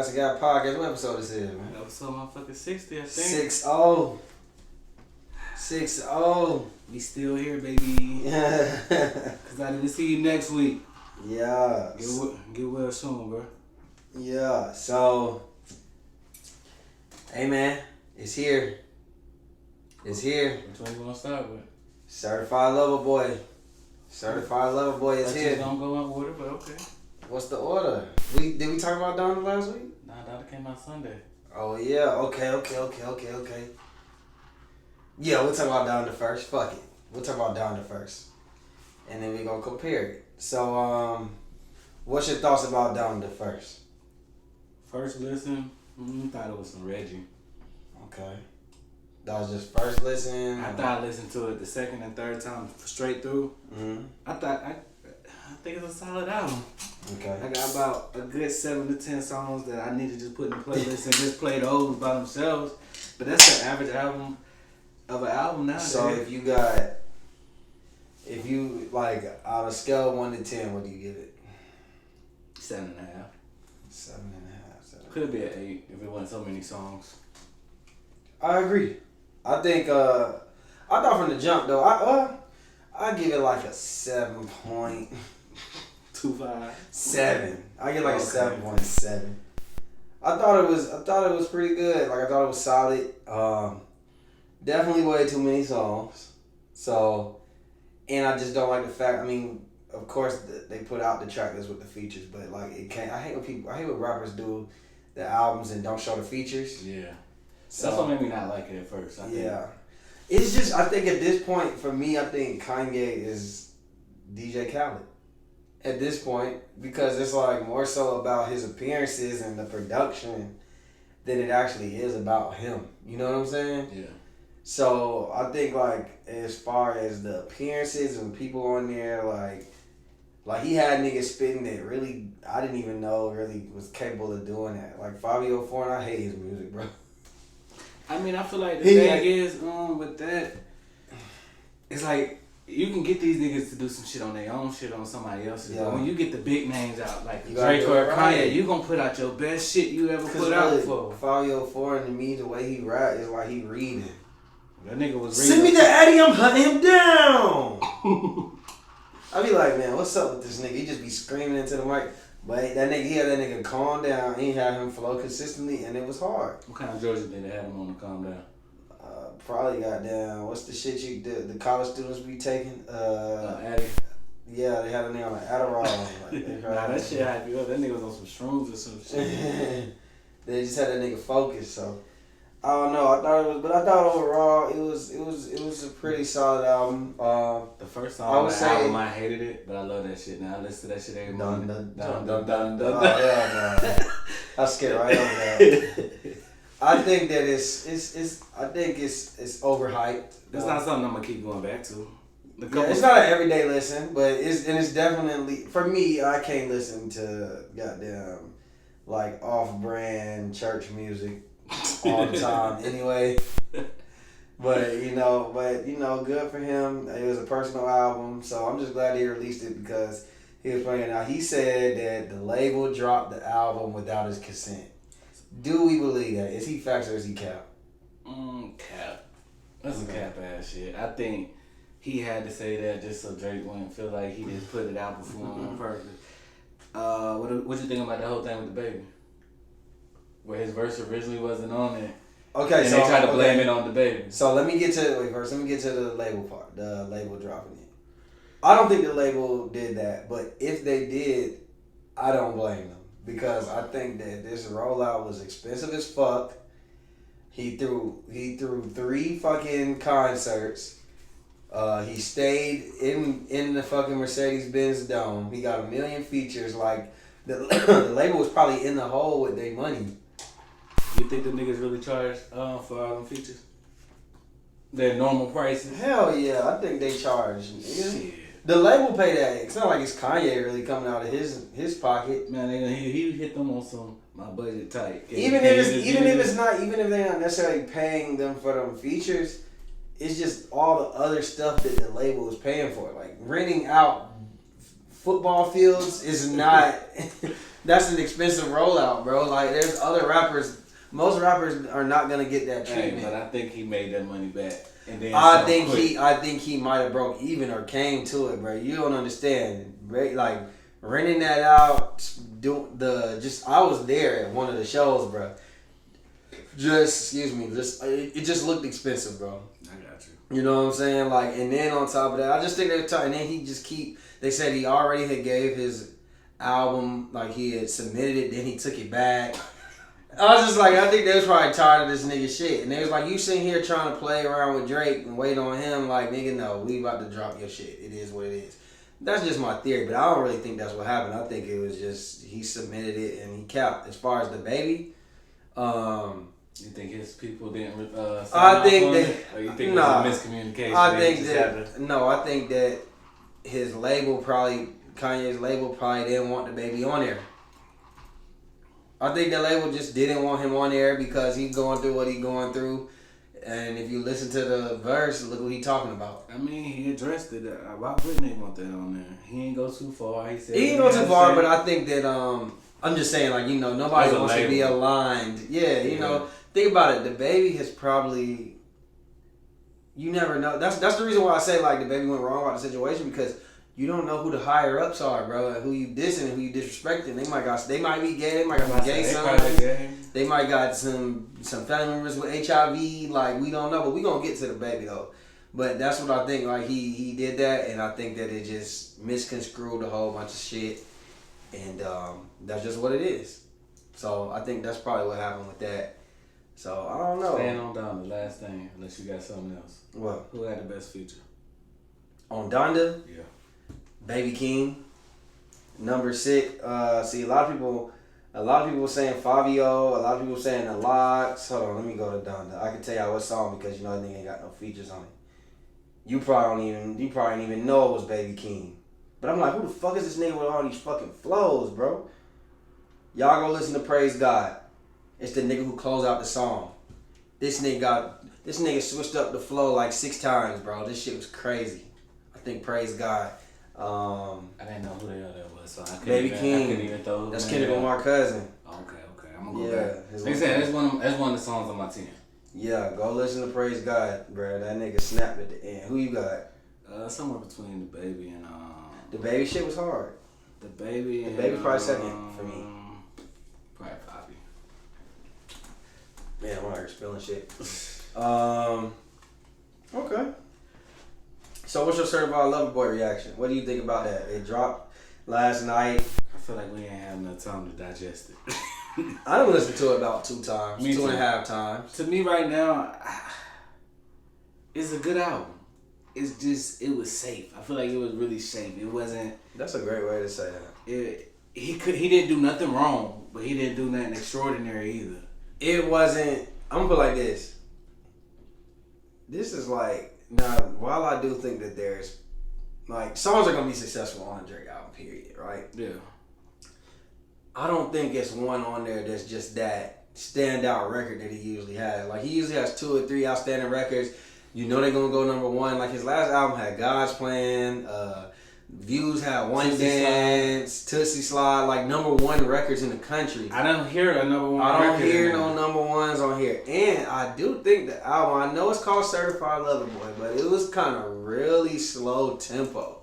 Classic Guy Podcast. What episode this is, man? Episode motherfucking 60, I think. 6-0. 6-0. We still here, baby. Cause I didn't see you next week. Yeah. Get well soon, bro. Yeah. So, hey man, it's here. It's here. Which one you gonna start with? Certified Lover Boy. Certified Lover Boy is here. Don't go in order, but okay. What's the order? Did we talk about Donda last week? Nah, Donda came out Sunday. Oh yeah. Okay. Yeah, we'll talk about Donda first. Fuck it. We'll talk about Donda first, and then we gonna compare it. So, what's your thoughts about Donda first? First listen, thought it was some Reggie. Okay. That was just first listen. I thought I listened to it the second and third time straight through. Mm-hmm. I think it's a solid album. Okay. I got about a good 7 to 10 songs that I need to just put in the playlist and just play those by themselves. But that's the average album of an album nowadays. So if you like on a scale of 1 to 10, what do you give it? 7.5. 7.5. Could be an 8 if it wasn't so many songs. I agree. I think I thought from the jump though, I give it like a 7.25. 7. I give like a 7.7. I thought it was pretty good. Like I thought it was solid. Definitely way too many songs. So, and I just don't like the fact. I mean, of course they put out the track list with the features, but like it can't. I hate when rappers do the albums and don't show the features. Yeah. So, that's what made me not like it at first. I think. It's just, I think at this point, for me, I think Kanye is DJ Khaled. At this point, because it's like more so about his appearances and the production than it actually is about him. You know what I'm saying? Yeah. So I think like as far as the appearances and people on there, like he had niggas spitting that really I didn't even know really was capable of doing that. Like Fabio Foreign, I hate his music, bro. I mean, I feel like the thing is, with that, it's like you can get these niggas to do some shit on their own shit on somebody else's. Yeah. But when you get the big names out, like Drake or Kanye, you gonna put out your best shit you ever put out before. Fabio Foreign to me, the way he rap is like he reading. That nigga was reading. Send me the Addy, I'm hunting him down. I be like, man, what's up with this nigga? He just be screaming into the mic. But that nigga, he had that nigga calm down. He had him flow consistently, and it was hard. What kind of drugs did they have him on to calm down? Probably goddamn. What's the shit the college students be taking? Addy. Yeah, they had a nigga on an Adderall. Nah, that shit hype you up. That nigga was on some shrooms or some shit. They just had that nigga focused. So I don't know. I thought overall it was a pretty solid album. The first song on the album, I hated it, but I love that shit now. I listen to that shit every morning. Dun. Oh yeah, no. I skipped right over that. I think that it's overhyped. It's not something I'm gonna keep going back to. It's not an everyday listen, but it's definitely for me. I can't listen to goddamn like off-brand church music all the time anyway. But you know, good for him. It was a personal album, so I'm just glad he released it because he was playing it out. He said that the label dropped the album without his consent. Do we believe that? Is he facts or is he cap? Cap. That's a cap ass shit. I think he had to say that just so Drake wouldn't feel like he just put it out before him on purpose. What you think about the whole thing with the baby? Where his verse originally wasn't on it. Okay, and they tried to blame it on the baby. So let me get to the label part. The label dropping it. I don't think the label did that, but if they did, I don't blame them. Because I think that this rollout was expensive as fuck. He threw 3 fucking concerts. He stayed in the fucking Mercedes-Benz Dome. He got 1 million features. Like the label was probably in the hole with their money. You think the niggas really charged for all them features? Their normal prices? Hell yeah, I think they charged. Shit. The label paid that. It's not like it's Kanye really coming out of his pocket. Man, he hit them on some my budget tight. Even if they're not necessarily paying them for them features, it's just all the other stuff that the label is paying for. Like renting out football fields is not That's an expensive rollout, bro. Like, there's other rappers. Most rappers are not gonna get that treatment. But I think he made that money back. And then I think he might have broke even or came to it, bro. You don't understand, like renting that out. I was there at one of the shows, bro. It just looked expensive, bro. I got you. You know what I'm saying? Like, and then on top of that, I just think they're and then they said he already had gave his album, like he had submitted it, then he took it back. I was just like, I think they was probably tired of this nigga shit. And they was like, you sitting here trying to play around with Drake and wait on him, like, nigga, no, we about to drop your shit. It is what it is. That's just my theory, but I don't really think that's what happened. I think it was just, he submitted it and he capped. As far as the baby, you think his people didn't I think that, or you think it was a miscommunication? I think that his label Kanye's label probably didn't want the baby on there. I think the label just didn't want him on there because he's going through what he's going through. And if you listen to the verse, look what he's talking about. I mean, he addressed it. Why wouldn't they want that on there? He ain't go too far. He didn't go too far, but I think that, I'm just saying, like, you know, nobody wants to be aligned. Yeah, you know, think about it. The baby has probably, you never know. That's the reason why I say, like, the baby went wrong about the situation, because you don't know who the higher ups are, bro, and who you dissing and who you disrespecting. They might be gay. They might got some gay sons. They might got some family members with HIV. Like, we don't know, but we gonna get to the baby though. But that's what I think. Like, he did that, and I think that it just misconstrued a whole bunch of shit, and that's just what it is. So I think that's probably what happened with that. So I don't know. Staying on down the last thing, unless you got something else. What? Who had the best feature? On Donda? Yeah. Baby King, number 6. See, a lot of people were saying Fabio. A lot of people saying the Locks. Hold on, let me go to Donda. I can tell y'all what song, because you know that nigga ain't got no features on it. You probably didn't even know it was Baby King. But I'm like, who the fuck is this nigga with all these fucking flows, bro? Y'all go listen to Praise God. It's the nigga who closed out the song. This nigga switched up the flow like 6 times, bro. This shit was crazy. I think Praise God. I didn't know who the hell that was, so I Baby King. I couldn't even throw. That's Kendrick Lamar cousin. Okay. I'm gonna go back. Like I said, that's one of the songs on my 10. Yeah, go listen to Praise God, bro. That nigga snapped at the end. Who you got? Somewhere between the baby and the baby shit was hard. The baby probably second for me. Probably Poppy. Man, I'm already spilling shit. Okay. So what's your Certified Lover Boy reaction? What do you think about that? It dropped last night. I feel like we ain't have enough time to digest it. I done listened to it about 2 times, Me 2.5 times. To me right now, it's a good album. It's just, it was safe. I feel like it was really safe. It wasn't. That's a great way to say that. He didn't do nothing wrong, but he didn't do nothing extraordinary either. It wasn't. I'm gonna put it like this. This is like, now, while I do think that there's, like, songs are gonna be successful on a Drake album, period, right? Yeah. I don't think it's one on there that's just that standout record that he usually has. Like, he usually has 2 or 3 outstanding records. You know they're gonna go number 1. Like, his last album had God's Plan, Views had One Tootsie Dance, Slide. Tootsie Slide, like number 1 records in the country. I don't hear a number 1 I don't record hear in no there. number 1s on here. And I do think the album, I know it's called Certified Lover Boy, but it was kind of really slow tempo.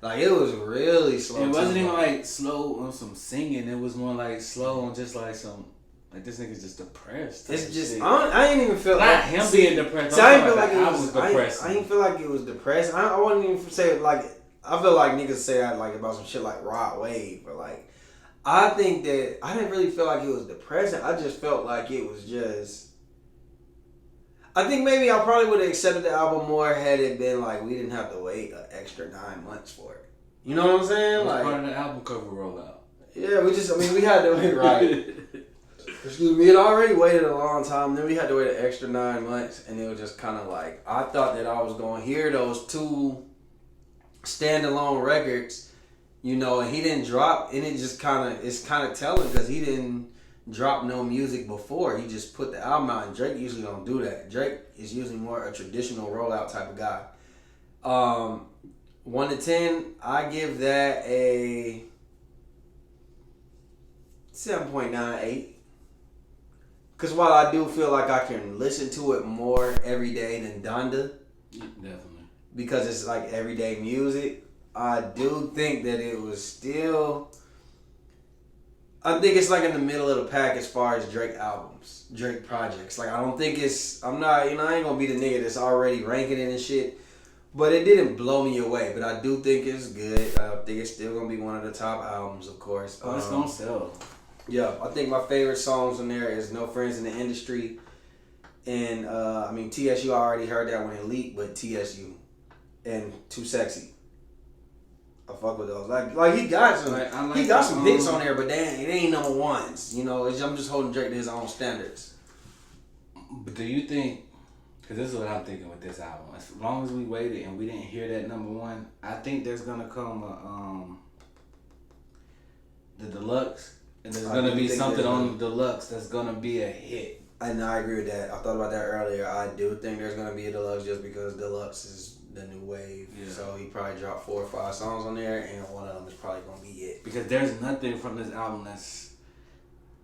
Like, it was really slow tempo. It wasn't even like slow on some singing. It was more like slow on just like some, like this nigga's just depressed. It's just, shit. I ain't even feel Not like him being depressed. See, I didn't feel like I it was depressed. I didn't feel like it was depressed. I wouldn't even say like, I feel like niggas say that like about some shit like Rod Wave, but like, I think that I didn't really feel like it was depressing. I just felt like it was just, I think maybe I probably would have accepted the album more had it been like we didn't have to wait an extra 9 months for it. You know what I'm saying? It was Like, part of the album cover rollout. Yeah, we had to wait, right. Excuse me, we had already waited a long time. Then we had to wait an extra 9 months, and it was just kind of like, I thought that I was going to hear those 2 standalone records, you know, and he didn't drop, and it's kind of telling because he didn't drop no music before. He just put the album out, and Drake usually don't do that. Drake is usually more a traditional rollout type of guy. 1 to 10, I give that a 7.98. Because while I do feel like I can listen to it more every day than Donda, Definitely. because it's like everyday music, I do think that it was still... I think it's like in the middle of the pack as far as Drake albums, Drake projects. Like, I don't think it's... I'm not... You know, I ain't gonna be the nigga that's already ranking it and shit. But it didn't blow me away. But I do think it's good. I think it's still gonna be one of the top albums, of course. Oh, it's gonna sell. Yeah, I think my favorite songs on there is No Friends in the Industry. And, I mean, TSU, I already heard that when it leaked, but TSU. And Too Sexy. I fuck with those. Like he got some, he got some hits on there, but they ain't number ones. You know, I'm just holding Drake to his own standards. But do you think? Because this is what I'm thinking with this album. As long as we waited and we didn't hear that number one, I think there's gonna come the deluxe, and there's gonna be something on the deluxe that's gonna be a hit. And I agree with that. I thought about that earlier. I do think there's gonna be a deluxe just because deluxe is the new wave. Yeah. So he probably dropped 4 or 5 songs on there, and one of them is probably gonna be it. Because there's nothing from this album that's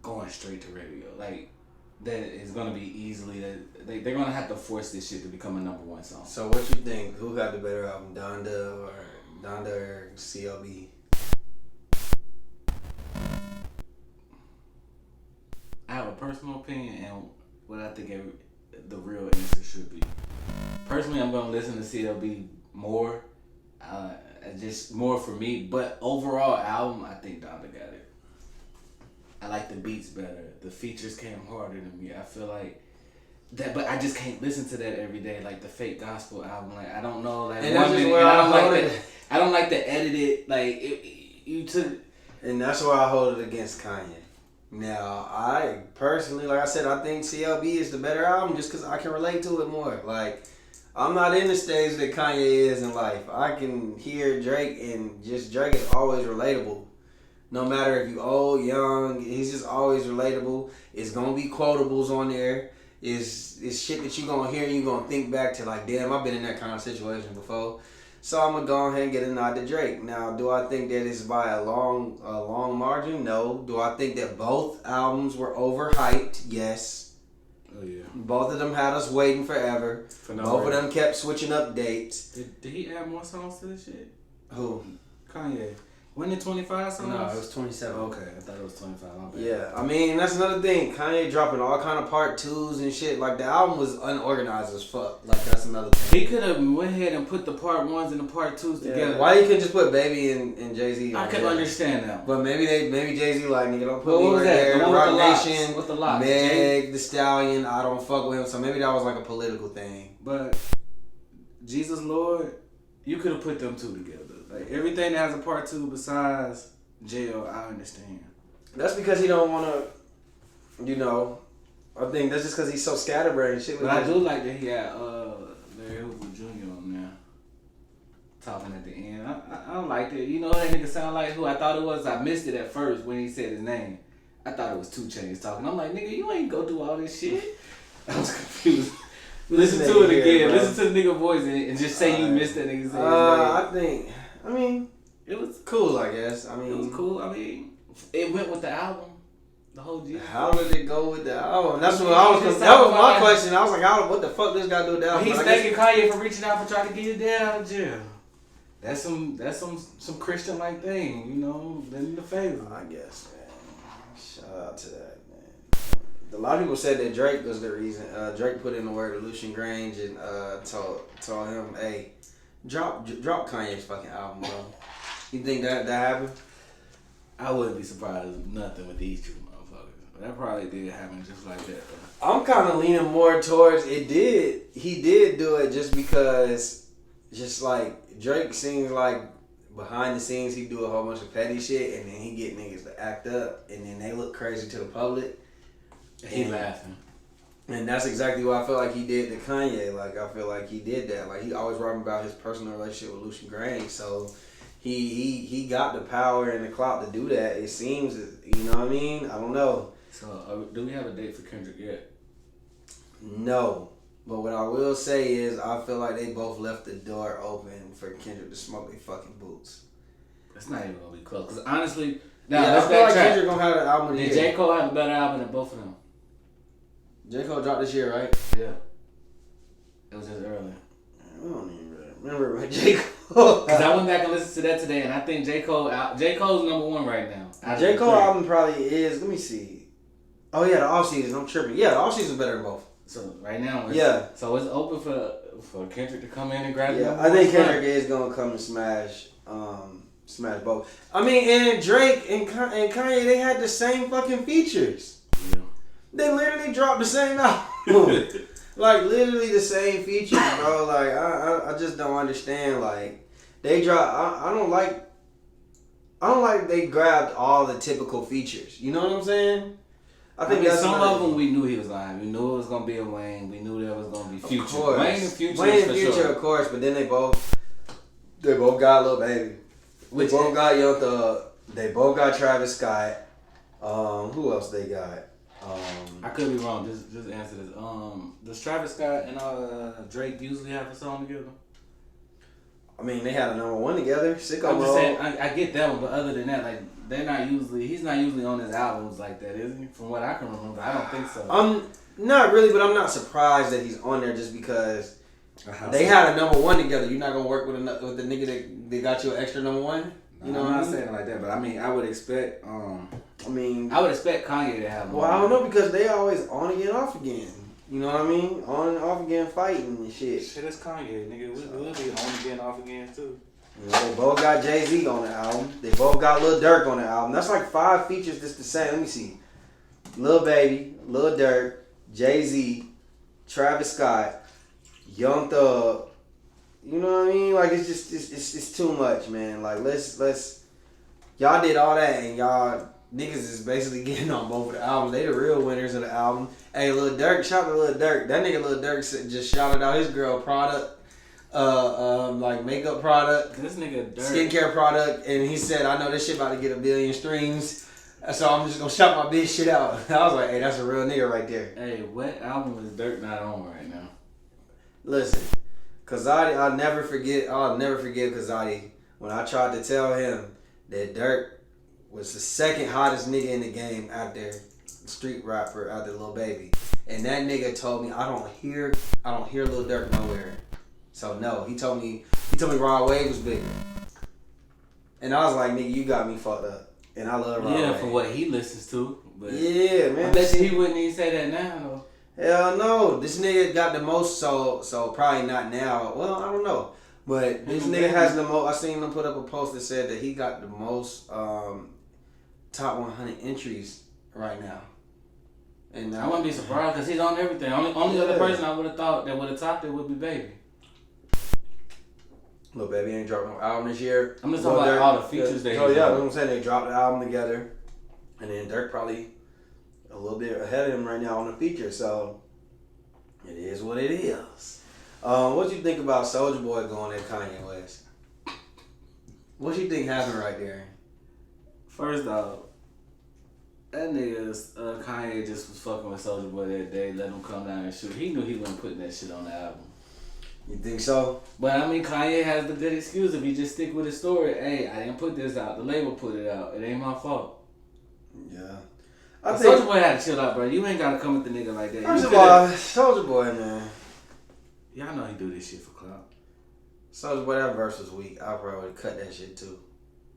going straight to radio. Like, that is gonna be easily that they're gonna have to force this shit to become a number one song. So what you think? Who got the better album, Donda or CLB? I have a personal opinion and what I think the real answer should be. Personally, I'm gonna listen to CLB more, just more for me. But overall album, I think Donda got it. I like the beats better. The features came harder to me. I feel like that, but I just can't listen to that every day. Like the fake gospel album, like I don't know, like and that's just where I don't like the edited. Like you took, and that's why I hold it against Kanye. Now, I personally, like I said, I think CLB is the better album just because I can relate to it more. Like, I'm not in the stage that Kanye is in life. I can hear Drake, and just Drake is always relatable. No matter if you old, young, he's just always relatable. It's going to be quotables on there. It's shit that you're going to hear and you're going to think back to like, damn, I've been in that kind of situation before. So I'm going to go ahead and get a nod to Drake. Now, do I think that it's by a long margin? No. Do I think that both albums were overhyped? Yes. Oh, yeah. Both of them had us waiting forever. Both of them kept switching up dates. Did he add more songs to this shit? Who? Kanye. Wasn't it 25 songs? No, it was 27. Okay, I thought it was 25. My bad. Yeah, I mean, that's another thing. Kanye dropping all kind of part 2s and shit. Like, the album was unorganized as fuck. Like, that's another thing. He could have went ahead and put the part 1s and the part 2s together. Why you couldn't just put Baby and Jay-Z I could understand that. But maybe Jay-Z like, nigga, don't put me right there. The Rock Nation, with the locks. Meg, the Stallion, I don't fuck with him. So maybe that was like a political thing. But Jesus Lord, you could have put them two together. Like, everything that has a part 2 besides Jail, I understand. That's because he don't want to, you know, I think that's just because he's so scatterbrained and shit. But I do like that he had Larry Hoover Jr. on there talking at the end. I don't like it. You know that nigga sound like who I thought it was? I missed it at first when he said his name. I thought it was 2 Chainz talking. I'm like, nigga, you ain't go through all this shit. I was confused. Listen to it again. Listen to the nigga voice and just say you missed that nigga. I mean, it was cool, I guess. I mean, it was cool. I mean, it went with the album. The whole deal. How did it go with the album? That's what I was. That was my question. I was like, what the fuck this guy do with the album? He's thanking Kanye for reaching out for trying to get his dad out of jail. That's some Christian like thing, you know. Then the favor. I guess, man. Shout out to that, man. A lot of people said that Drake was the reason. Drake put in the word to Lucian Grange and told him, hey, drop Kanye's fucking album, bro. You think that happened? I wouldn't be surprised if nothing with these two motherfuckers. But that probably did happen just like that, though. I'm kind of leaning more towards it did. He did do it just because, just like Drake seems like behind the scenes he do a whole bunch of petty shit and then he get niggas to act up and then they look crazy to the public. He laughing. And that's exactly what I feel like he did to Kanye. Like, I feel like he did that. Like, he always rapping about his personal relationship with Lucian Grange. So, he got the power and the clout to do that. It seems, you know what I mean? I don't know. So, do we have a date for Kendrick yet? No. But what I will say is, I feel like they both left the door open for Kendrick to smoke their fucking boots. It's not even going to be close. Because honestly, Now, yeah, I feel like Kendrick gonna have an album of the year. Did J. Cole have a better album than both of them? J. Cole dropped this year, right? Yeah. It was just early. I don't even remember what J. Cole. Because I went back and listened to that today, and I think J. Cole's number one right now. J. Cole album probably is. Let me see. Oh yeah, the off season. I'm tripping. Yeah, the off season is better than both. So right now, So it's open for Kendrick to come in and grab. Yeah, I think Kendrick is gonna come and smash both. I mean, and Drake and Kanye, they had the same fucking features. Yeah. They literally dropped the same album. Like literally the same features, bro. Like I just don't understand. Like they drop. I don't like they grabbed all the typical features. You know what I'm saying? I think that's some of them we knew he was lying. We knew it was gonna be a Wayne. We knew there was gonna be Future. Wayne and Future, sure. Of course. But then they both got Lil Baby. They both got Young Thug. They both got Travis Scott. Who else they got? I could be wrong. Just answer this. Does Travis Scott and Drake usually have a song together? I mean, they had a number one together. Sicko I'm just saying, I get that one, but other than that, like he's not usually on his albums like that, is he? From what I can remember, I don't think so. Not really, but I'm not surprised that he's on there just because they had a number one together. You're not gonna work with the nigga that got you an extra number one. You know, I'm not saying it like that, but I mean, I would expect. I would expect Kanye to have. Well, I don't know because they always on again, off again. You know what I mean? On and off again, fighting and shit. Shit, that's Kanye, nigga. We'll be on again, off again too. You know, they both got Jay-Z on the album. They both got Lil Durk on the album. That's like 5 features just the same. Let me see. Lil Baby, Lil Durk, Jay-Z, Travis Scott, Young Thug. You know what I mean? Like it's just it's too much, man. Like let's y'all did all that and y'all niggas is basically getting on both of the albums. They the real winners of the album. Hey, Lil Durk, shout out to Lil Durk. That nigga Lil Durk just shouted out his girl product. Like makeup product, this nigga Durk. Skincare product, and he said, "I know this shit about to get 1 billion streams, so I'm just gonna shout my bitch shit out." I was like, "Hey, that's a real nigga right there." Hey, what album is Durk not on right now? Listen, Kazadi, I'll never forgive Kazadi when I tried to tell him that Durk was the second hottest nigga in the game after street rapper, after Lil Baby, and that nigga told me I don't hear Lil Durk nowhere. So no, he told me Rod Wave was bigger. And I was like, nigga, you got me fucked up. And I love Rod Wave. Yeah, for what he listens to. But yeah, man. I bet you he wouldn't even say that now, though. Hell no. This nigga got the most, so probably not now. Well, I don't know. But this nigga has the most. I seen him put up a post that said that he got the most top 100 entries right now. And I wouldn't be surprised because he's on everything. Only other person I would have thought that would have topped it would be Baby. Lil Baby ain't dropped no album this year. I'm just talking about all the features they. So yeah, that's what I'm saying. They dropped the album together, and then Durk probably a little bit ahead of him right now on the feature. So it is what it is. What you think about Soulja Boy going at Kanye West? What you think happened right there? First off, that nigga Kanye just was fucking with Soulja Boy that day. Let him come down and shoot. He knew he wasn't putting that shit on the album. You think so? But I mean, Kanye has the good excuse if he just stick with his story. Hey, I didn't put this out. The label put it out. It ain't my fault. Yeah. Soulja Boy had to chill out, bro. You ain't gotta come at the nigga like that. First of all, Soulja Boy, man. Y'all know he do this shit for clout. Soulja Boy, that verse was weak. I probably would cut that shit too.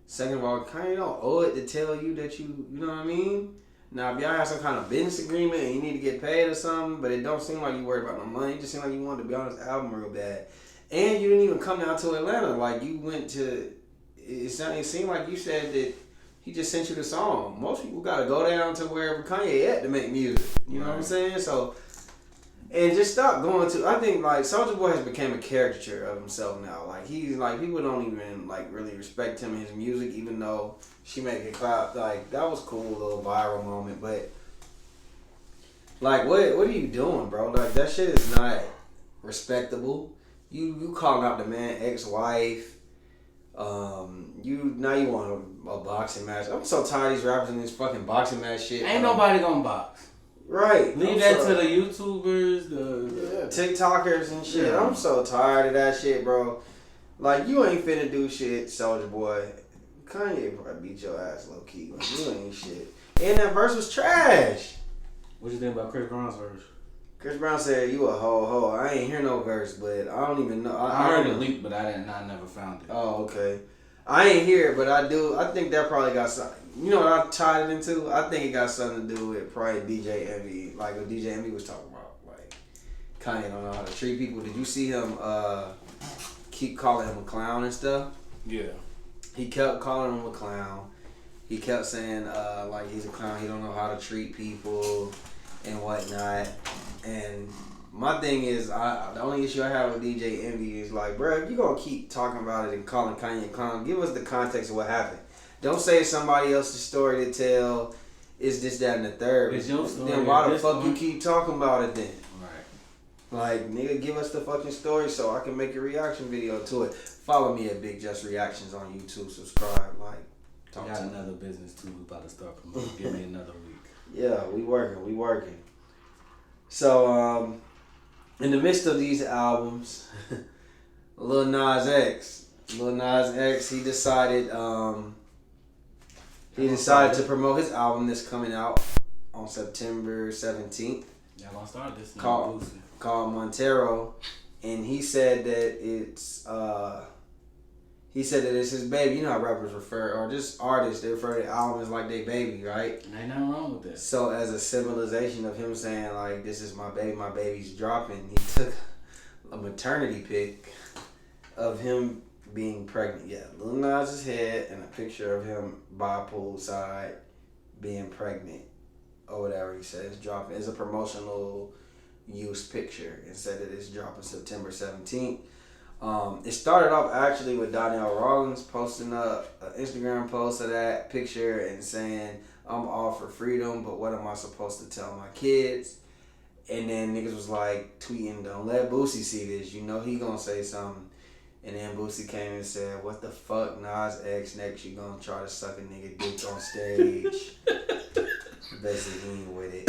Second of all, Kanye don't owe it to tell you that you know what I mean? Now, if y'all have some kind of business agreement and you need to get paid or something, but it don't seem like you worried about no money. It just seemed like you wanted to be on this album real bad. And you didn't even come down to Atlanta. Like, you went to... It seemed like you said that he just sent you the song. Most people got to go down to wherever Kanye at to make music. You know what I'm saying? So... And just stop going to... I think, like, Soulja Boy has become a caricature of himself now. Like, he's, like, people don't even, like, really respect him and his music, even though she make it clap. Like, that was cool, a little viral moment. But, like, what are you doing, bro? Like, that shit is not respectable. You calling out the man ex-wife. Now you want a boxing match. I'm so tired of these rappers in this fucking boxing match shit. Ain't nobody gonna box. Right. Leave that to the YouTubers, the TikTokers and shit. Yeah. I'm so tired of that shit, bro. Like, you ain't finna do shit, Soulja Boy. Kanye probably beat your ass low key. Like, you ain't shit. And that verse was trash. What you think about Chris Brown's verse? Chris Brown said, "You a hoe. I ain't hear no verse, but I don't even know. I heard it leaked, but I never found it. Oh, okay. I ain't hear it, but I do. I think that probably got something. You know what I tied it into? I think it got something to do with probably DJ Envy. Like what DJ Envy was talking about. Like Kanye don't know how to treat people. Did you see him keep calling him a clown and stuff? Yeah. He kept calling him a clown. He kept saying like he's a clown. He don't know how to treat people and whatnot. And my thing is, the only issue I have with DJ Envy is like, bro, if you gonna keep talking about it and calling Kanye a clown, give us the context of what happened. Don't say it's somebody else's story to tell. It's this, that, and the third. It's your story. Then why the fuck you keep talking about it then? Right. Like, nigga, give us the fucking story so I can make a reaction video to it. Follow me at Big Just Reactions on YouTube. Subscribe. Like, talk got another business too. We about to start promoting. Give me another week. Yeah, we working. So, in the midst of these albums, Lil Nas X, he decided to promote his album that's coming out on September 17th. Y'all gonna start this called Montero, and he said that it's his baby. You know how rappers refer, or just artists, they refer to the album as like their baby, right? Ain't nothing wrong with that. So as a symbolization of him saying like, this is my baby's dropping, he took a maternity pic of him being pregnant. Yeah, Lil Nas' head and a picture of him by a poolside being pregnant or whatever he said. It's dropping. It's a promotional use picture and said that it's dropping September 17th. It started off actually with Donnell Rawlings posting up an Instagram post of that picture and saying, I'm all for freedom, but what am I supposed to tell my kids? And then niggas was like tweeting, don't let Boosie see this. You know he gonna say something. And then Boosie came and said, what the fuck, Nas X, next you gonna try to suck a nigga dick on stage? Basically, he ain't with it.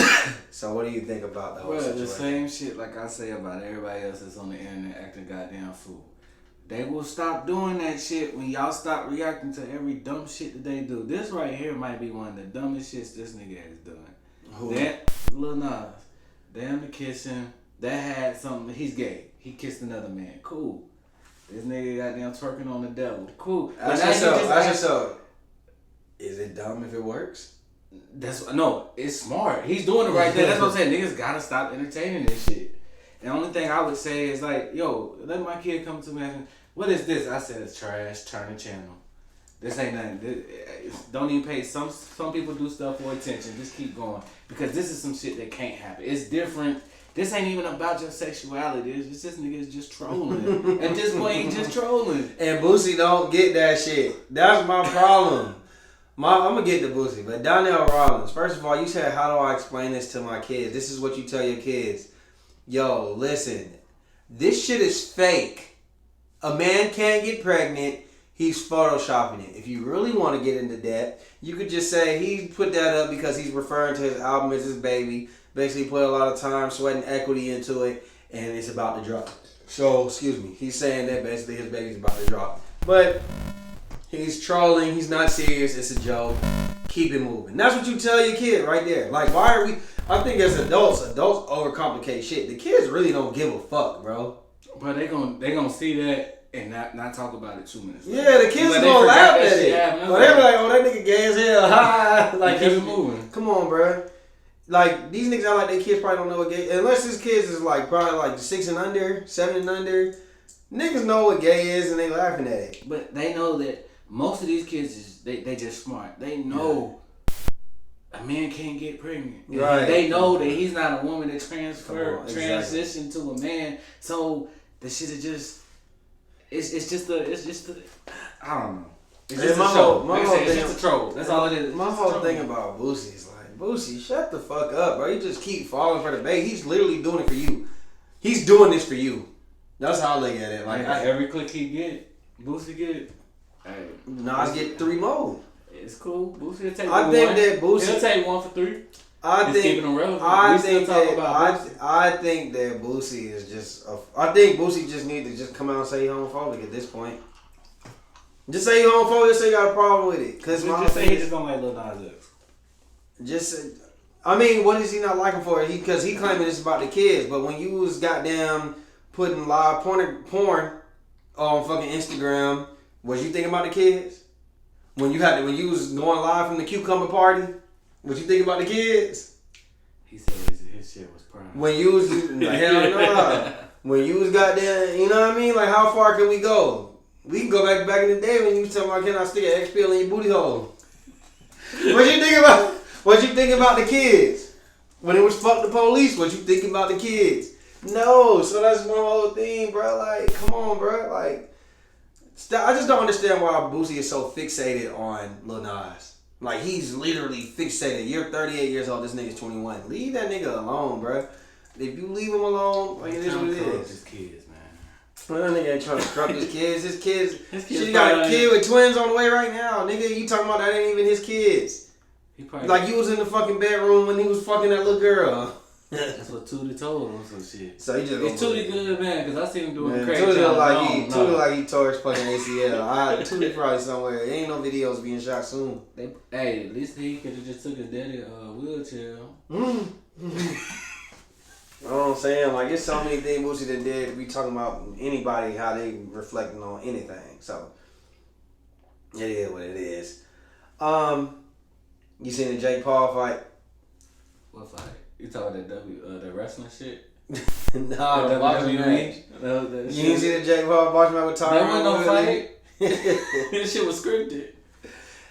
So what do you think about the whole situation? The same shit like I say about everybody else that's on the internet acting goddamn fool. They will stop doing that shit when y'all stop reacting to every dumb shit that they do. This right here might be one of the dumbest shits this nigga has done. Who? That Lil Nas. Damn the kissing. That had something. He's gay. He kissed another man. Cool. This nigga goddamn twerking on the devil. Cool. Ask yourself, is it dumb if it works? No, it's smart. He's doing it right there. That's what I'm saying. Niggas gotta stop entertaining this shit. And the only thing I would say is like, yo, let my kid come to me and what is this? I said it's trash. Turn the channel. This ain't nothing. Don't even pay. Some people do stuff for attention. Just keep going because this is some shit that can't happen. It's different. This ain't even about your sexuality. It's just this nigga is just trolling. At this point, he's just trolling. And Boosie don't get that shit. That's my problem. I'm gonna get to Boosie, but Donnell Rawlings. First of all, you said, how do I explain this to my kids? This is what you tell your kids. Yo, listen, this shit is fake. A man can't get pregnant. He's photoshopping it. If you really want to get into depth, you could just say he put that up because he's referring to his album as his baby. Basically put a lot of time, sweat, and equity into it, and it's about to drop. So, he's saying that basically his baby's about to drop. But he's trolling. He's not serious. It's a joke. Keep it moving. That's what you tell your kid right there. Like, why are we... I think as adults overcomplicate shit. The kids really don't give a fuck, bro. But they gonna see that and not talk about it 2 minutes later. Yeah, the kids gonna laugh at it. But they be like, oh, that nigga gay as hell. Like, keep it moving. Come on, bro. Like, these niggas act like their kids probably don't know what gay... Unless his kids is like probably like 6 and under, 7 and under. Niggas know what gay is and they laughing at it. But they know that most of these kids, they just smart. They know a man can't get pregnant. Right. They know that he's not a woman that transitioned to a man. So the shit is just... It's just I don't know. It's just a troll. It's just a troll. That's all it is. My whole thing about Boosie is like, Boosie, shut the fuck up, bro. You just keep falling for the bait. He's literally doing it for you. He's doing this for you. That's how I look at it. Like every click he get, Boosie get. Hey, Nas get 3 more. It's cool. Boosie will take I think one. That Boosie... He'll take 1 for 3. I think that Boosie is just... I think Boosie just need to just come out and say homophobic at this point. Just say you don't follow. Just say you got a problem with it. Cause just say he just don't like Lil Nas X. Just, I mean, what is he not liking for? Because he claiming it's about the kids, but when you was goddamn putting live porn on fucking Instagram, was you thinking about the kids? When you was going live from the cucumber party, was you thinking about the kids? He said his shit was prime. When you was hell no. When you was goddamn, you know what I mean? Like, how far can we go? We can go back in the day when you was talking about, can I stick an XPL in your booty hole? What you think about? What you think about the kids? When it was fuck the police, what you think about the kids? No, so that's one whole thing, bro. Like, come on, bro. Like, I just don't understand why Boosie is so fixated on Lil Nas. Like, he's literally fixated. You're 38 years old. This nigga's 21. Leave that nigga alone, bro. If you leave him alone, like, it is what it is. His kids, man. Well, that nigga ain't trying to corrupt his kids. His kids she got a kid with twins on the way right now. Nigga, you talking about that ain't even his kids. Like, you was in the fucking bedroom when he was fucking that little girl. That's what Tootie told him, some shit. So he just it's Tootie good, man, because I seen him doing crazy. Tootie like he tore his fucking ACL. Tootie probably somewhere. There ain't no videos being shot soon. Hey, at least he could have just took his daddy wheelchair. You know what I'm saying? Like, it's so many things Boosie that did. We talking about anybody, how they reflecting on anything. So, it is what it is. You seen the Jake Paul fight? What fight? You talking about that wrestling shit? No, the boxing match. You didn't see the Jake Paul boxing match with Tyron? That wasn't no fight. This shit was scripted.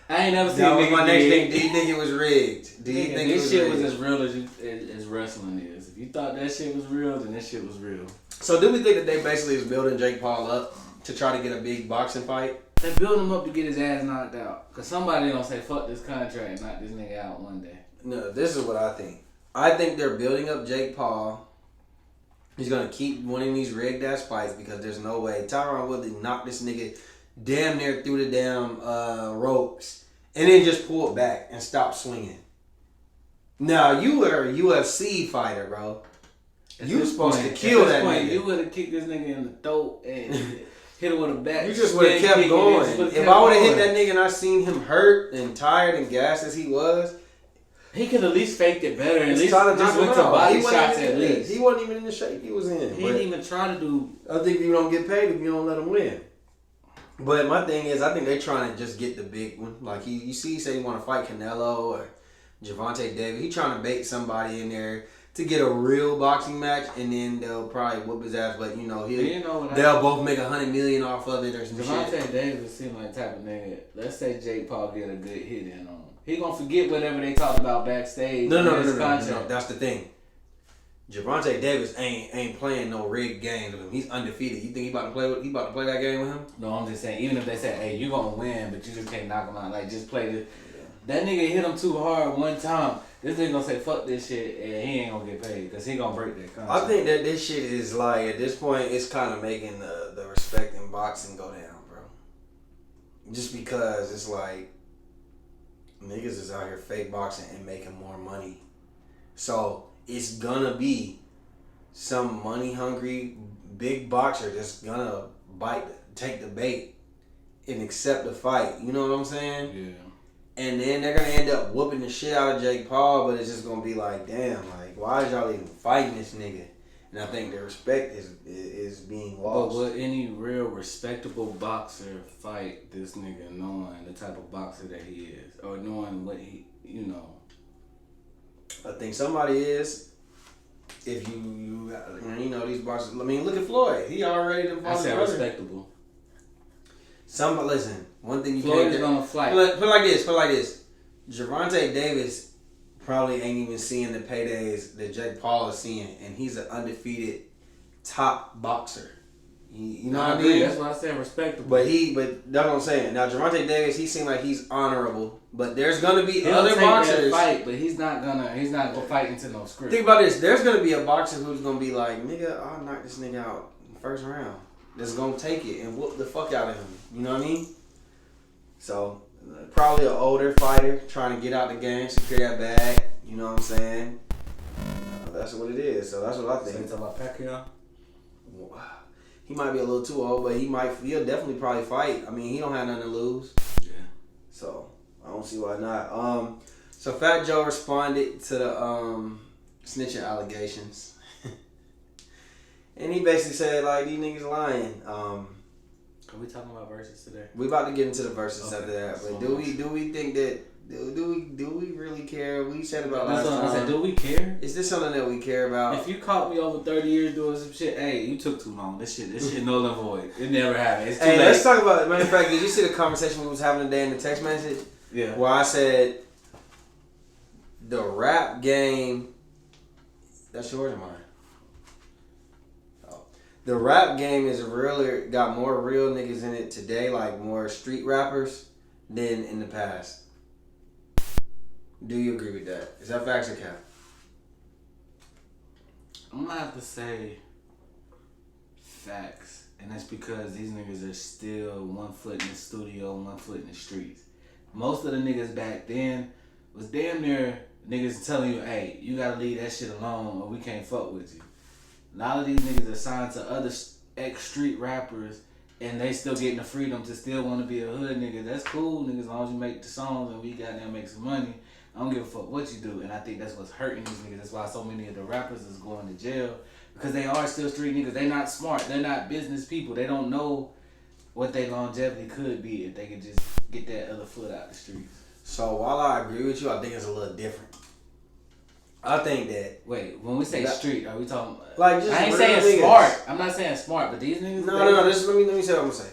I ain't never seen that was my next thing. Do you think it was rigged? Do you think this shit was as real as wrestling is? If you thought that shit was real, then this shit was real. So do we think that they basically is building Jake Paul up to try to get a big boxing fight? They build him up to get his ass knocked out. Because somebody gonna say, fuck this contract and knock this nigga out one day. No, this is what I think. I think they're building up Jake Paul. He's gonna keep winning these rigged ass fights because there's no way Tyron Woodley knocked this nigga damn near through the damn ropes and then just pulled back and stopped swinging. Now you were a UFC fighter, bro. You were supposed to kill that nigga. You would have kicked this nigga in the throat and hit him with a bat. You just would have kept going. If I would have hit that nigga and I seen him hurt and tired and gassed as he was, he could at least faked it better. At least just went to body shots at least. He wasn't even in the shape he was in. He didn't even try to do. I think you don't get paid if you don't let him win. But my thing is, I think they're trying to just get the big one. Like, you see, he say he want to fight Canelo or Gervonta Davis. He trying to bait somebody in there to get a real boxing match, and then they'll probably whoop his ass. But they'll both make $100 million off of it or some shit. Gervonta Davis seems like the type of nigga. Let's say Jake Paul get a good hit in on him. He gonna forget whatever they talked about backstage. No. That's the thing. Gervonta Davis ain't playing no rigged games with him. He's undefeated. You think he about to play that game with him? No, I'm just saying. Even if they say, "Hey, you gonna win," but you just can't knock him out. Like, just play this. Yeah. That nigga hit him too hard one time. This nigga gonna say, "Fuck this shit," and he ain't gonna get paid because he gonna break that contract. I think that this shit is like, at this point, it's kind of making the respect in boxing go down, bro. Just because it's like, niggas is out here fake boxing and making more money. So it's gonna be some money hungry big boxer that's gonna take the bait and accept the fight. You know what I'm saying? Yeah. And then they're gonna end up whooping the shit out of Jake Paul, but it's just gonna be like, damn, like, why is y'all even fighting this nigga? And I think the respect is being lost. But would any real respectable boxer fight this nigga knowing the type of boxer that he is? Or knowing what he, I think somebody is. If you these boxers, I mean, look at Floyd. He already done fought his brother. Respectable. Listen, one thing you Floyd can't is gonna fight. Put it like this. Gervonta Davis probably ain't even seeing the paydays that Jake Paul is seeing, and he's an undefeated top boxer. You know what I mean? That's why I said respectable. But that's what I'm saying. Now Gervonta Davis, he seemed like he's honorable, but there's gonna be other boxers. Fight, but he's not gonna fight into no script. Think about this. There's gonna be a boxer who's gonna be like, nigga, I'll knock this nigga out in the first round. That's gonna take it and whoop the fuck out of him. You know what I mean? So probably an older fighter trying to get out the game, secure that bag. You know what I'm saying? That's what it is. So that's what I think. So you talking about Pacquiao? He might be a little too old, but he'll definitely probably fight. I mean, he don't have nothing to lose. Yeah. So I don't see why not. So Fat Joe responded to the snitching allegations. And he basically said, like, these niggas lying. Are we talking about verses today? We about to get into the verses after that. So But do we think that do we really care? We said about last time. I said, do we care? Is this something that we care about? If you caught me over 30 years doing some shit, hey, you took too long. This shit null and void. It never happened. It's too late. Let's talk about it. Matter of fact, did you see the conversation we was having today in the text message? Yeah. Where I said the rap game. That's yours or mine? Oh. The rap game is really got more real niggas in it today, like more street rappers, than in the past. Do you agree with that? Is that facts or cap? I'm gonna have to say facts, and that's because these niggas are still 1 foot in the studio, 1 foot in the streets. Most of the niggas back then was damn near niggas telling you, hey, you gotta leave that shit alone or we can't fuck with you. A lot of these niggas are signed to other ex-street rappers and they still getting the freedom to still want to be a hood nigga. That's cool, niggas, as long as you make the songs and we goddamn make some money. I don't give a fuck what you do, and I think that's what's hurting these niggas. That's why so many of the rappers is going to jail, because they are still street niggas. They not smart. They're not business people. They don't know what their longevity could be if they could just get that other foot out the streets. So while I agree with you, I think it's a little different. I think that... Wait, when we say street, are we talking... Like, just I ain't real saying niggas. smart. I'm not saying smart, but these niggas... No. Let me say what I'm going to say.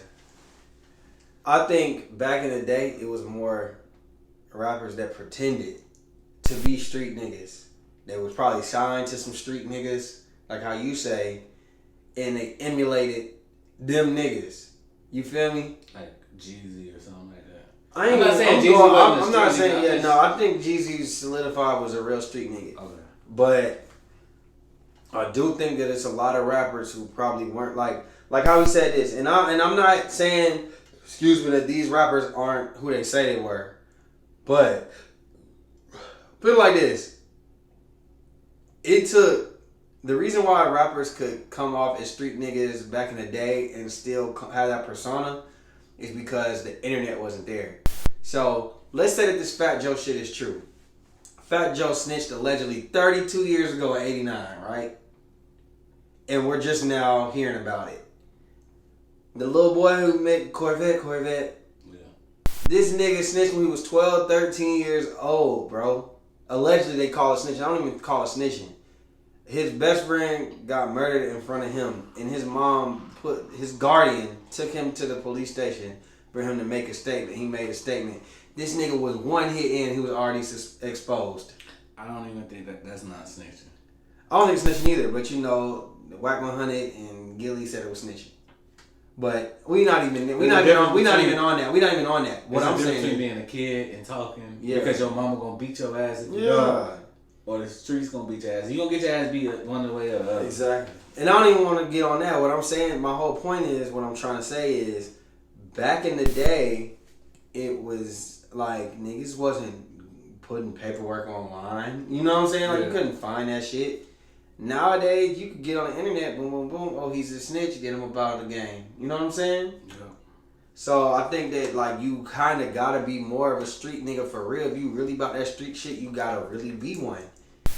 I think back in the day, it was more rappers that pretended to be street niggas. They was probably signed to some street niggas, like how you say, and they emulated them niggas. You feel me? Like Jeezy or something like that. I'm not saying Jeezy. I'm not saying, yeah, no, I think Jeezy solidified was a real street nigga. Okay. But I do think that it's a lot of rappers who probably weren't like how he said this. And I'm not saying, excuse me, that these rappers aren't who they say they were. But put it like this. It took the reason why rappers could come off as street niggas back in the day and still have that persona is because the internet wasn't there. So let's say that this Fat Joe shit is true. Fat Joe snitched allegedly 32 years ago in 89, right? And we're just now hearing about it. The little boy who made Corvette. Yeah. This nigga snitched when he was 12, 13 years old, bro. Allegedly, they call it snitching. I don't even call it snitching. His best friend got murdered in front of him, and his mom his guardian took him to the police station for him to make a statement. He made a statement. This nigga was one hit in, he was already exposed. I don't even think that's not snitching. I don't think it's snitching either, but you know, Whack 100 and Gilly said it was snitching. But we not even on that. We're not even on that. What I'm saying between being a kid and talking, because your mama gonna beat your ass if you don't, or the streets gonna beat your ass. You gonna get your ass beat one way or the other. Exactly. And I don't even want to get on that. What I'm saying, my whole point is, what I'm trying to say is, back in the day, it was like niggas wasn't putting paperwork online. You know what I'm saying? Like you couldn't find that shit. Nowadays, you could get on the internet, boom, boom, boom. Oh, he's a snitch. Get him up out of the game. You know what I'm saying? Yeah. So I think that like you kind of gotta be more of a street nigga for real. If you really about that street shit, you gotta really be one.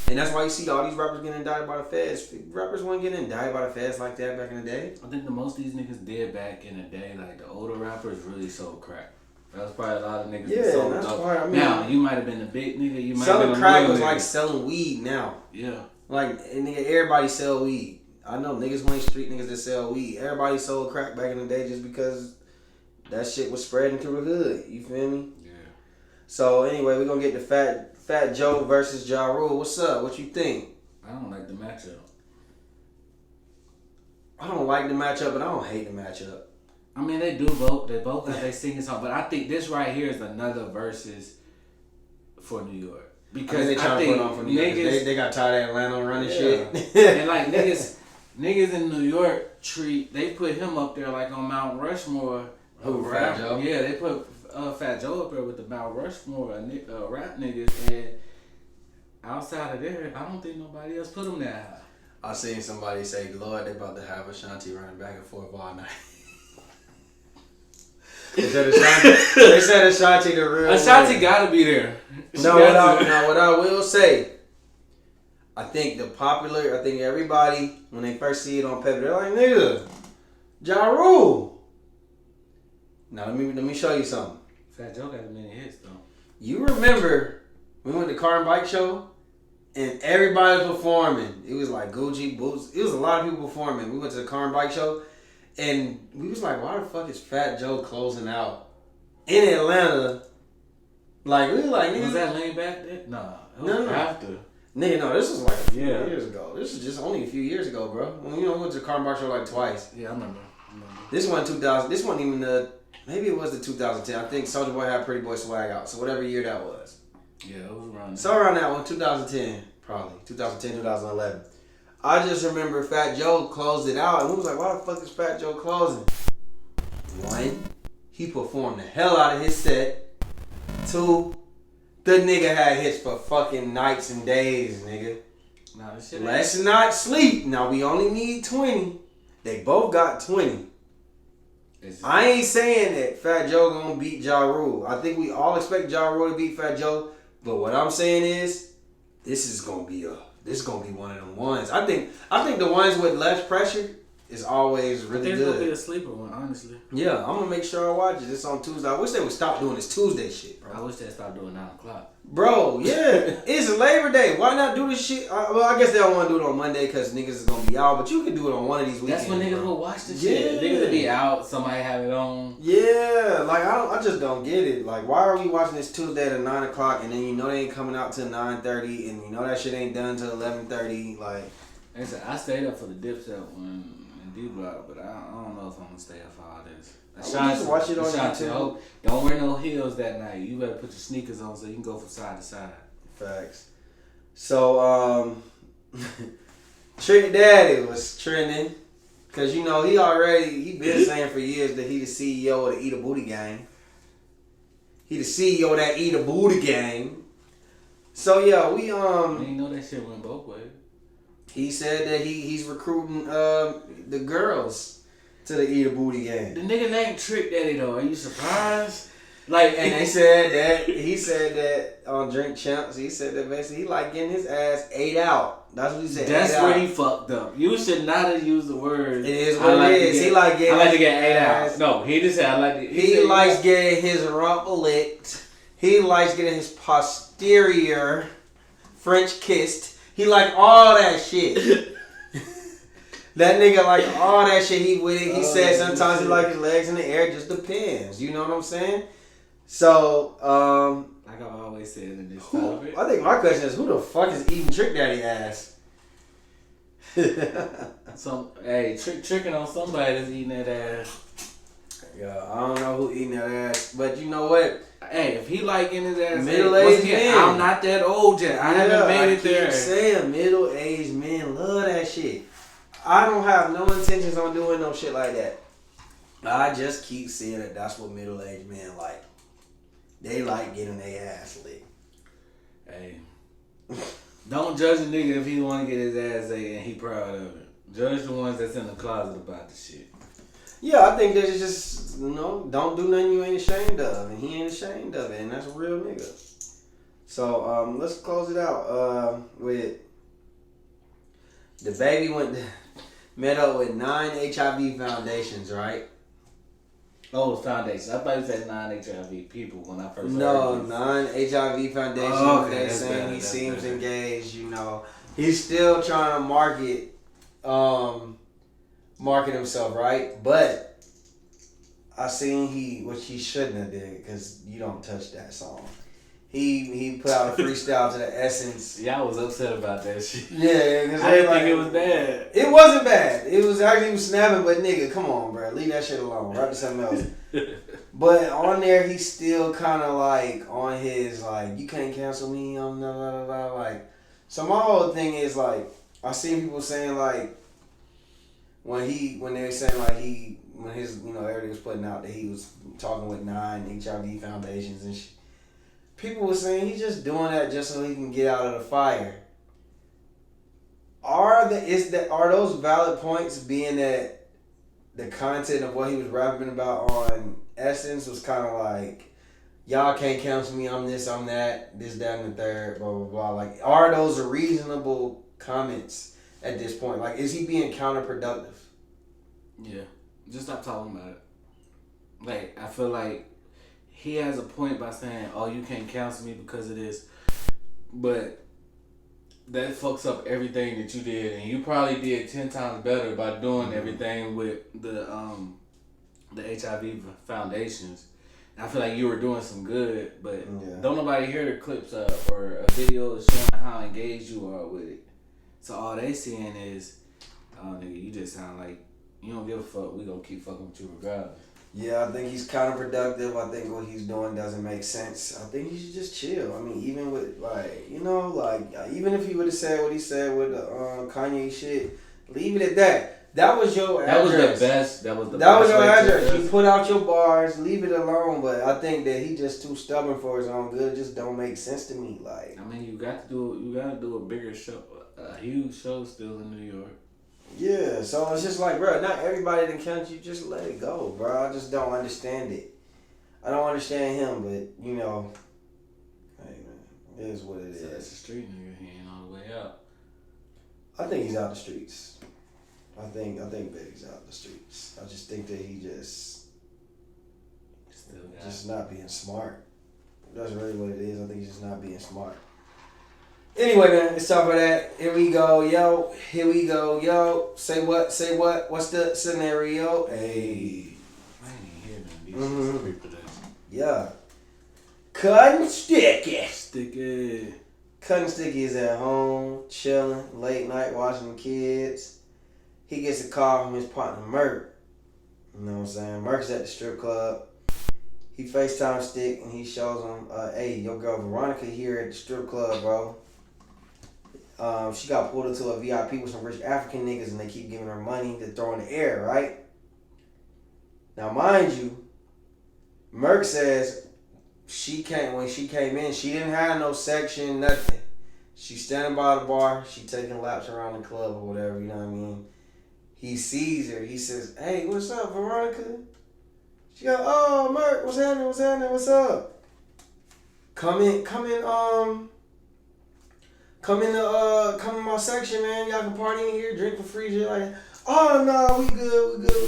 And that's why you see all these rappers getting indicted by the feds. Rappers weren't getting indicted by the feds like that back in the day. I think the most these niggas did back in the day, like the older rappers, really sold crack. That was probably a lot of niggas that sold dope. I mean, now you might have been the big nigga. You might selling have been crack was nigga. like selling weed now. Yeah. Like, nigga, everybody sell weed. I know niggas who ain't street niggas that sell weed. Everybody sold crack back in the day just because that shit was spreading through the hood. You feel me? Yeah. So, anyway, we're going to get to Fat Joe versus Ja Rule. What's up? What you think? I don't like the matchup. I don't like the matchup, but I don't hate the matchup. I mean, they do both. They both have their singing song. But I think this right here is another versus for New York. Because they trying to put on for niggas. They got tired of Atlanta running shit. And like niggas in New York they put him up there like on Mount Rushmore. Who, Fat Joe? Yeah, they put Fat Joe up there with the Mount Rushmore rap niggas. And outside of there, I don't think nobody else put him that high. I seen somebody say, Lord, they about to have Ashanti running back and forth all night. They said Ashanti the real Ashanti winner. gotta be there. What I will say, I think everybody, when they first see it on paper, they're like, nigga, Ja Rule. Now let me show you something. Fat Joe got as many hits though. You remember we went to Car and Bike Show and everybody was performing. It was like Gucci, Boots. It was a lot of people performing. We went to the Car and Bike Show and we was like, why the fuck is Fat Joe closing out in Atlanta? Like, we was like, nigga. Was that Lane back then? Nah. No. After. Nigga, no, this was like a few years ago. This was just only a few years ago, bro. When, we went to the Car and Bike Show like twice. Yeah, I remember. This one 2000. This one even maybe it was the 2010. I think Soulja Boy had Pretty Boy Swag out. So whatever year that was. Yeah, it was around. So around that one, 2010, probably 2010, 2011. I just remember Fat Joe closed it out, and we was like, "Why the fuck is Fat Joe closing?" One, he performed the hell out of his set. Two, the nigga had hits for fucking nights and days, nigga. Nah, this shit. Let's not sleep. Now we only need 20. They both got 20. I ain't saying that Fat Joe gonna beat Ja Rule. I think we all expect Ja Rule to beat Fat Joe. But what I'm saying is, this is gonna be one of them ones. I think the ones with less pressure is always really good. I think it's gonna be a sleeper one, honestly. Yeah, I'm gonna make sure I watch it. It's on Tuesday. I wish they would stop doing this Tuesday shit, bro. I wish they stopped doing 9 o'clock. Bro, yeah, it's Labor Day. Why not do this shit? Well, I guess they don't want to do it on Monday because niggas is gonna be out. But you can do it on one of these weekends. That's when niggas will watch the shit. Niggas will be out. Somebody have it on. Yeah, like I just don't get it. Like, why are we watching this Tuesday at 9 o'clock and then you know they ain't coming out till 9:30 and you know that shit ain't done till 11:30? Like, I stayed up for the Dipset one and D-Block, but I don't know if I'm gonna stay up for all this. Just watch it on YouTube. Don't wear no heels that night. You better put your sneakers on so you can go from side to side. Facts. So, Trick Daddy was trending. Cause you know he been saying for years that he the CEO of the Eat a Booty Gang. He the CEO of that Eat a Booty Gang. So yeah, we I didn't know that shit went both ways. He said that he's recruiting the girls to the Eat a Booty Gang. The nigga named Trick Daddy though. Are you surprised? Like, and he said that on Drink Champs, he said that basically he like getting his ass ate out. That's what he said. That's where he fucked up. You should not have used the word. It is what it is. I like to get ate out. No, he just said I like to. He likes getting his rump licked. He likes getting his posterior French kissed. He like all that shit. That nigga like all that shit. He with it. He said sometimes he like his legs in the air. It just depends. You know what I'm saying? So, like I always said in this topic. I think my question is, who the fuck is eating Trick Daddy ass? Tricking on somebody that's eating that ass. Yeah, I don't know who eating that ass, but you know what? Hey, if he like in his ass, middle-aged men. I'm not that old yet. I haven't made it there. I keep saying middle-aged men love that shit. I don't have no intentions on doing no shit like that. I just keep seeing that that's what middle-aged men like. They like getting their ass licked. Hey, don't judge a nigga if he want to get his ass ate and he proud of it. Judge the ones that's in the closet about the shit. Yeah, I think that's just, don't do nothing you ain't ashamed of. And he ain't ashamed of it. And that's a real nigga. So, let's close it out with the baby met up with 9 HIV foundations, right? Oh, foundations. I thought you said 9 HIV people when I first heard No, 9 HIV foundations. Oh, okay, They that's saying better, he seems better. engaged, He's still trying to market himself, right? But I seen which he shouldn't have did, because you don't touch that song. He put out a freestyle to the Essence. Yeah, I was upset about that shit. Yeah, I didn't think it was bad. It wasn't bad. It was actually he was snapping, but nigga, come on, bro, leave that shit alone. Rap to something else. But on there, he's still kind of like on his like, you can't cancel me. I'm blah, blah, blah, like. So my whole thing is like, I see people saying like, when they were saying like when his everybody was putting out that he was talking with 9 HIV foundations and shit. People were saying he's just doing that just so he can get out of the fire. are those valid points? Being that the content of what he was rapping about on Essence was kind of like, y'all can't cancel me. I'm this. I'm that. This, that, and the third. Blah blah blah. Like, are those reasonable comments at this point? Like, is he being counterproductive? Yeah, just stop talking about it. Like, I feel like he has a point by saying, "Oh, you can't cancel me because of this," but that fucks up everything that you did, and you probably did 10 times better by doing everything with the HIV foundations. I feel like you were doing some good, but don't nobody hear the clips or a video showing how engaged you are with it. So all they seeing is, oh nigga, you just sound like you don't give a fuck. We gonna keep fucking with you regardless. Yeah, I think he's counterproductive. I think what he's doing doesn't make sense. I think he should just chill. I mean, even with even if he would have said what he said with the Kanye shit, leave it at that. That was your address. That was the best. That was your address. You put out your bars, leave it alone. But I think that he just too stubborn for his own good. It just don't make sense to me. Like, I mean, you gotta do a bigger show, a huge show still in New York. Yeah, so it's just like, bro, not everybody that counts you, just let it go, bro. I just don't understand it. I don't understand him, but, you know, hey, man, it is what it is. That's the street nigga. He ain't all the way out. I think he's out the streets. I think Big's out the streets. I just think that he just not being smart. That's really what it is. I think he's just not being smart. Anyway, man, it's time for that. Here we go, yo. Say what? What's the scenario? Hey. I ain't hear none of these. Yeah. Cutting Sticky. Sticky. Cutting Sticky is at home, chilling, late night, watching the kids. He gets a call from his partner, Merk. You know what I'm saying? Merk's at the strip club. He FaceTime Stick and he shows him, hey, your girl Veronica here at the strip club, bro. She got pulled into a VIP with some rich African niggas and they keep giving her money to throw in the air, right? Now, mind you, Merk says when she came in, she didn't have no section, nothing. She's standing by the bar. She taking laps around the club or whatever, you know what I mean? He sees her. He says, hey, what's up, Veronica? She goes, oh, Merk, what's happening, what's up? Come in my section, man. Y'all can party in here, drink for free. Shit like, oh no, we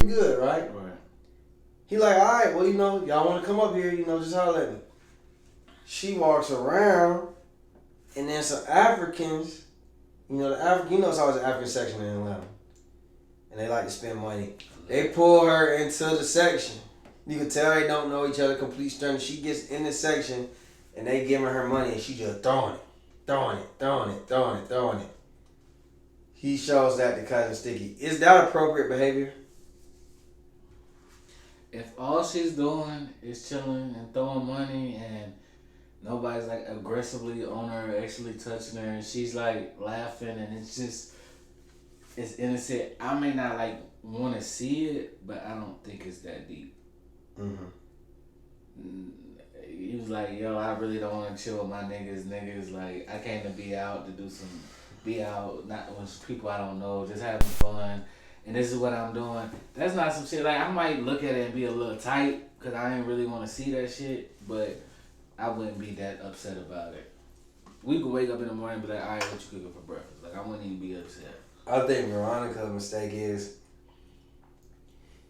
good, right? Right. He like, all right, well, you know, y'all want to come up here, you know, just holler at me. She walks around, and then some Africans, you know, it's always an African section in Atlanta, and they like to spend money. They pull her into the section. You can tell they don't know each other, complete strangers. She gets in the section, and they giving her money, and she just throwing it. He shows that to Cousin Sticky. Is that appropriate behavior? If all she's doing is chilling and throwing money and nobody's like aggressively on her, actually touching her, and she's like laughing and it's innocent, I may not like want to see it, but I don't think it's that deep. He was like, yo, I really don't want to chill with my niggas. Like, I came to be out, not with people I don't know, just having fun. And this is what I'm doing. That's not some shit. Like, I might look at it and be a little tight because I didn't really want to see that shit, but I wouldn't be that upset about it. We could wake up in the morning and be like, all right, what you cooking for breakfast? Like, I wouldn't even be upset. I think Veronica's mistake is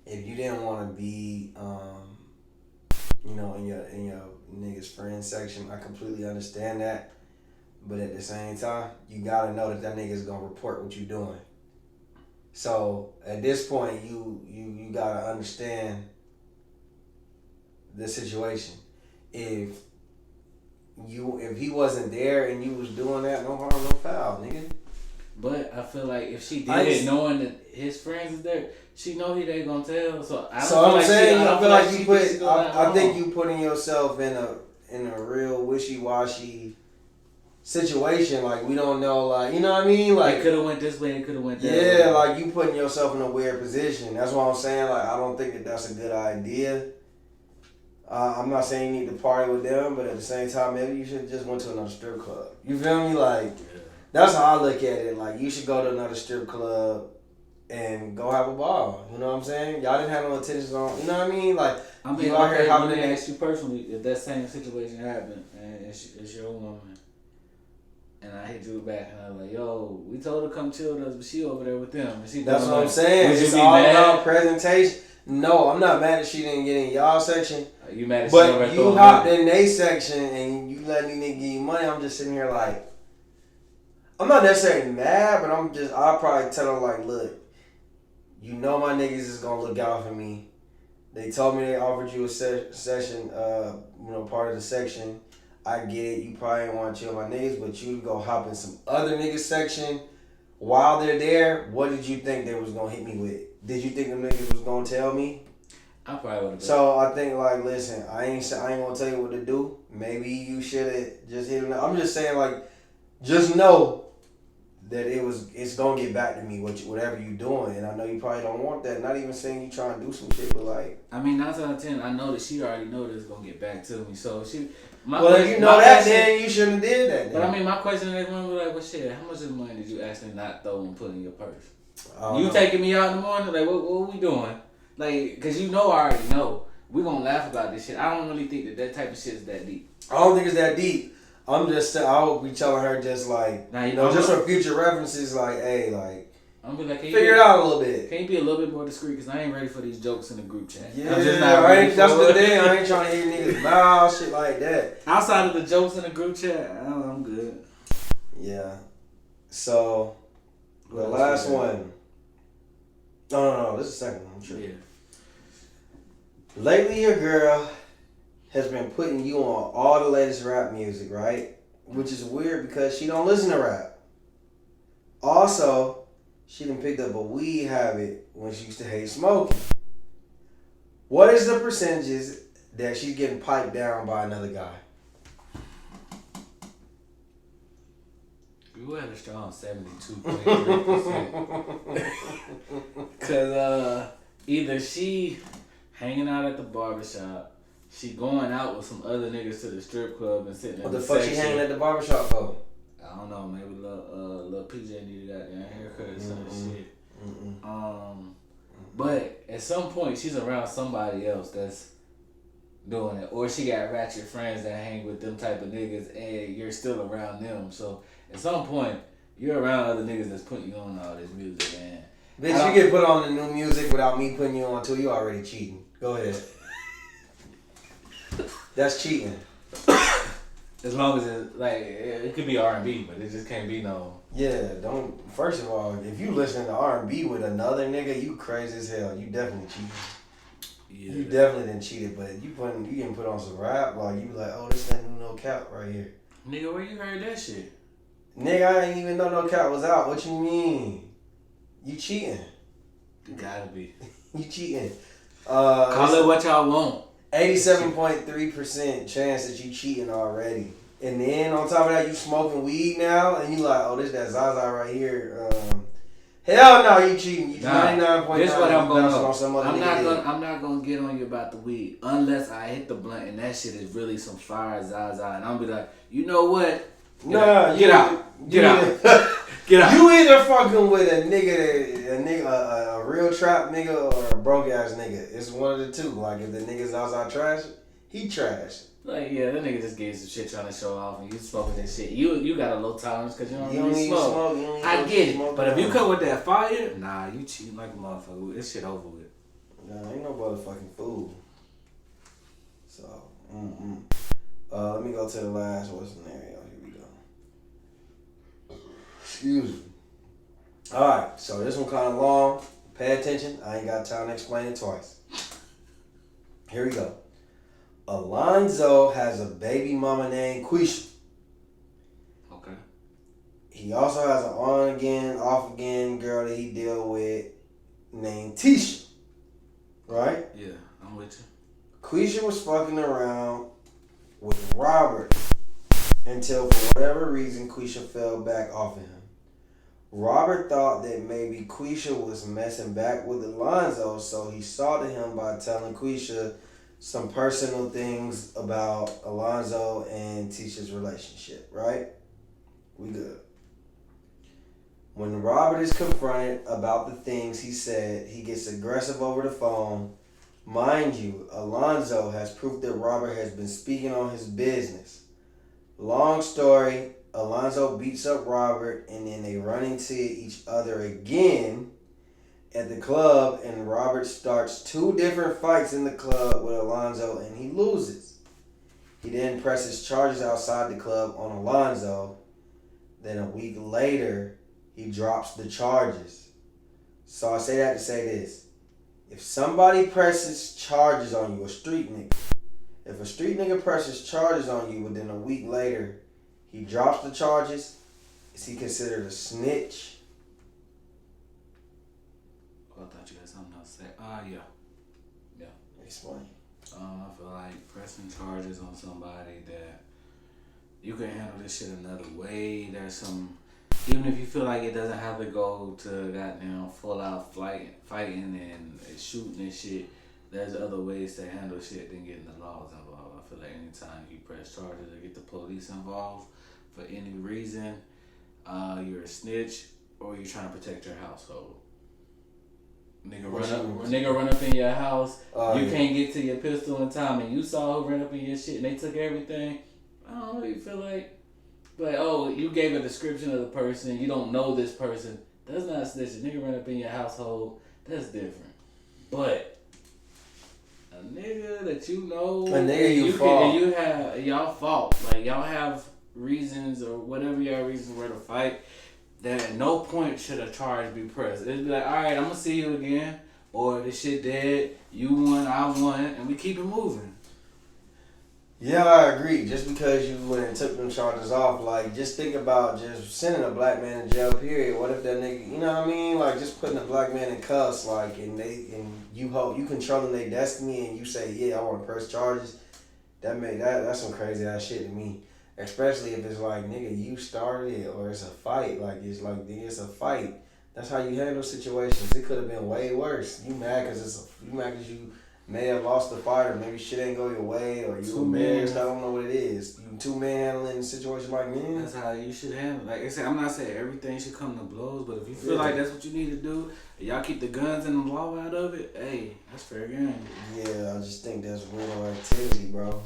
if you didn't want to be, you know, in your niggas friend section, I completely understand that. But at the same time, you gotta know that nigga's gonna report what you doing. So at this point, you gotta understand the situation. If he wasn't there and you was doing that, no harm, no foul, nigga. But I feel like if she did, knowing that his friends is there, she know he ain't gonna tell. So I think you putting yourself in a real wishy-washy situation. Like, we don't know, like, you know what I mean? Like, it could have went this way, it could have went that way. Yeah, like, you putting yourself in a weird position. That's what I'm saying. Like, I don't think that's a good idea. I'm not saying you need to party with them, but at the same time, maybe you should just went to another strip club. You feel me? Like, That's how I look at it. Like, you should go to another strip club and go have a ball. You know what I'm saying? Y'all didn't have no intentions on. You know what I mean? Like, I mean, you out okay, here let hopping me in. ask you personally, if that same situation happened and it's your woman, and I hit you back and I was like, yo, we told her to come chill with us, but she over there with them. And she That's what I'm saying. Would you It's be all mad? about presentation. No, I'm not mad that she didn't get in y'all section. You mad at she over there But you throwing hopped money? in they section and you letting these niggas give you money. I'm just sitting here like, I'm not necessarily mad, but I'll probably tell them like, look, you know my niggas is gonna look out for me. They told me they offered you a session, part of the section. I get it. You probably ain't want to chill with my niggas, but you go hop in some other niggas section while they're there. What did you think they was gonna hit me with? Did you think them niggas was gonna tell me? I probably would have. So I think like, listen, I ain't gonna tell you what to do. Maybe you should have just hit them. I'm just saying like, just know that it's gonna get back to me whatever you doing, and I know you probably don't want that. Not even saying you trying to do some shit, but like, I mean, 9 out of 10, I know that she already know that it's gonna get back to me. So she, if you know that, then you shouldn't have did that. Then. But I mean, my question is, one was like, well, shit, how much of the money did you actually not throw and put in your purse? You taking me out in the morning? Like, what we doing? Like, cause you know I already know. We gonna laugh about this shit. I don't really think that type of shit is that deep. I don't think it's that deep. I'm just, I would be telling her just like, now, just for future references, like, hey, like, I'm be like, figure it out a little bit. Can you be a little bit more discreet? Cause I ain't ready for these jokes in the group chat. Yeah, I'm just not ready that's for the thing. I ain't trying to hear niggas mouth shit like that. Outside of the jokes in the group chat, I'm good. Yeah. So the last one. No. This is the second one. I'm sure. Yeah. Lately, your girl has been putting you on all the latest rap music, right? Which is weird because she don't listen to rap. Also, she done picked up a weed habit when she used to hate smoking. What is the percentages that she's getting piped down by another guy? You had a strong 72.3%. Cause either she hanging out at the barbershop, she going out with some other niggas to the strip club and sitting in What the the fuck section. she hanging at the barbershop for? I don't know, maybe little PJ needed that goddamn haircut or some shit. But at some point she's around somebody else that's doing it, or she got ratchet friends that hang with them type of niggas, and you're still around them. So at some point you're around other niggas that's putting you on all this music, man. Bitch, you get put on the new music without me putting you on too. You already cheating. Go ahead. That's cheating. As long as it could be R&B, but it just can't be no. Yeah, don't. First of all, if you listen to R&B with another nigga, you crazy as hell. You definitely cheated. Yeah. You definitely didn't cheat it, but you getting put on some rap, like you be like, oh, this ain't no cap right here. Nigga, where you heard that shit? Nigga, I ain't even know no cap was out. What you mean? You cheating? You gotta be. You cheating? Call it what y'all want. 87.3% chance that you cheating already. And then on top of that, you smoking weed now, and you like, oh, this that Zaza right here. Hell no, you cheating. You 99.9%. This is what I'm gonna on some other I'm not gonna get on you about the weed unless I hit the blunt and that shit is really some fire Zaza, and I'll be like, you know what? Get out. Get out. You either fucking with a real trap nigga or a broke ass nigga. It's one of the two. Like if the nigga's outside trash, he trash. Like yeah, that nigga just gave some shit trying to show off, and you smoking that shit. You got a low tolerance because you don't really smoke. I get it, but if you come with that fire, nah, you cheating like a motherfucker. This shit over with. Nah, ain't no motherfucking fool. So, let me go to the last scenario. Here we go. Excuse me. All right, so this one kind of long. Pay attention. I ain't got time to explain it twice. Here we go. Alonzo has a baby mama named Quisha. Okay. He also has an on-again, off-again girl that he deal with named Tisha. Right? Yeah, I'm with you. Quisha was fucking around with Robert until for whatever reason Quisha fell back off of him. Robert thought that maybe Quisha was messing back with Alonzo, so he salted him by telling Quisha some personal things about Alonzo and Tisha's relationship, right? We good. When Robert is confronted about the things he said, he gets aggressive over the phone. Mind you, Alonzo has proof that Robert has been speaking on his business. Long story, Alonzo beats up Robert and then they run into each other again at the club, and Robert starts 2 different fights in the club with Alonzo and he loses. He then presses charges outside the club on Alonzo. Then a week later, he drops the charges. So I say that to say this. If somebody presses charges on you, a street nigga, if a street nigga presses charges on you within a week later, he drops the charges, is he considered a snitch? I thought you had something else to say. Yeah. Explain. I feel like pressing charges on somebody that you can handle this shit another way. There's some, even if you feel like it doesn't have to go to goddamn full out fighting and shooting and shit, there's other ways to handle shit than getting the laws involved. I feel like anytime you press charges or get the police involved for any reason, you're a snitch or you're trying to protect your household. Nigga run up in your house. You can't get to your pistol in time, and you saw who ran up in your shit, and they took everything. I don't know. You feel like, but you gave a description of the person. You don't know this person. That's not snitching. Nigga run up in your household. That's different. But a nigga that you know, a nigga you fought, and you have y'all fought. Like y'all have reasons or whatever your reasons were to fight. That at no point should a charge be pressed. It'd be like, all right, I'm gonna see you again, or this shit dead. You won, I won, and we keep it moving. Yeah, I agree. Just because you went and took them charges off, like, just think about just sending a black man in jail, period. What if that nigga, you know what I mean? Like, just putting a black man in cuffs, like, and you controlling their destiny, and you say, yeah, I want to press charges. That's some crazy ass shit to me. Especially if it's like, nigga, you started it, or it's a fight. Like, it's a fight. That's how you handle situations. It could have been way worse. You mad because you may have lost the fight, or maybe shit ain't go your way, or you embarrassed. I don't know what it is. You 2 men handling a situation like me. That's how you should handle. Like I said, I'm not saying everything should come to blows, but if you feel like that's what you need to do, and y'all keep the guns and the law out of it, hey, that's fair game. Yeah, I just think that's real activity, bro.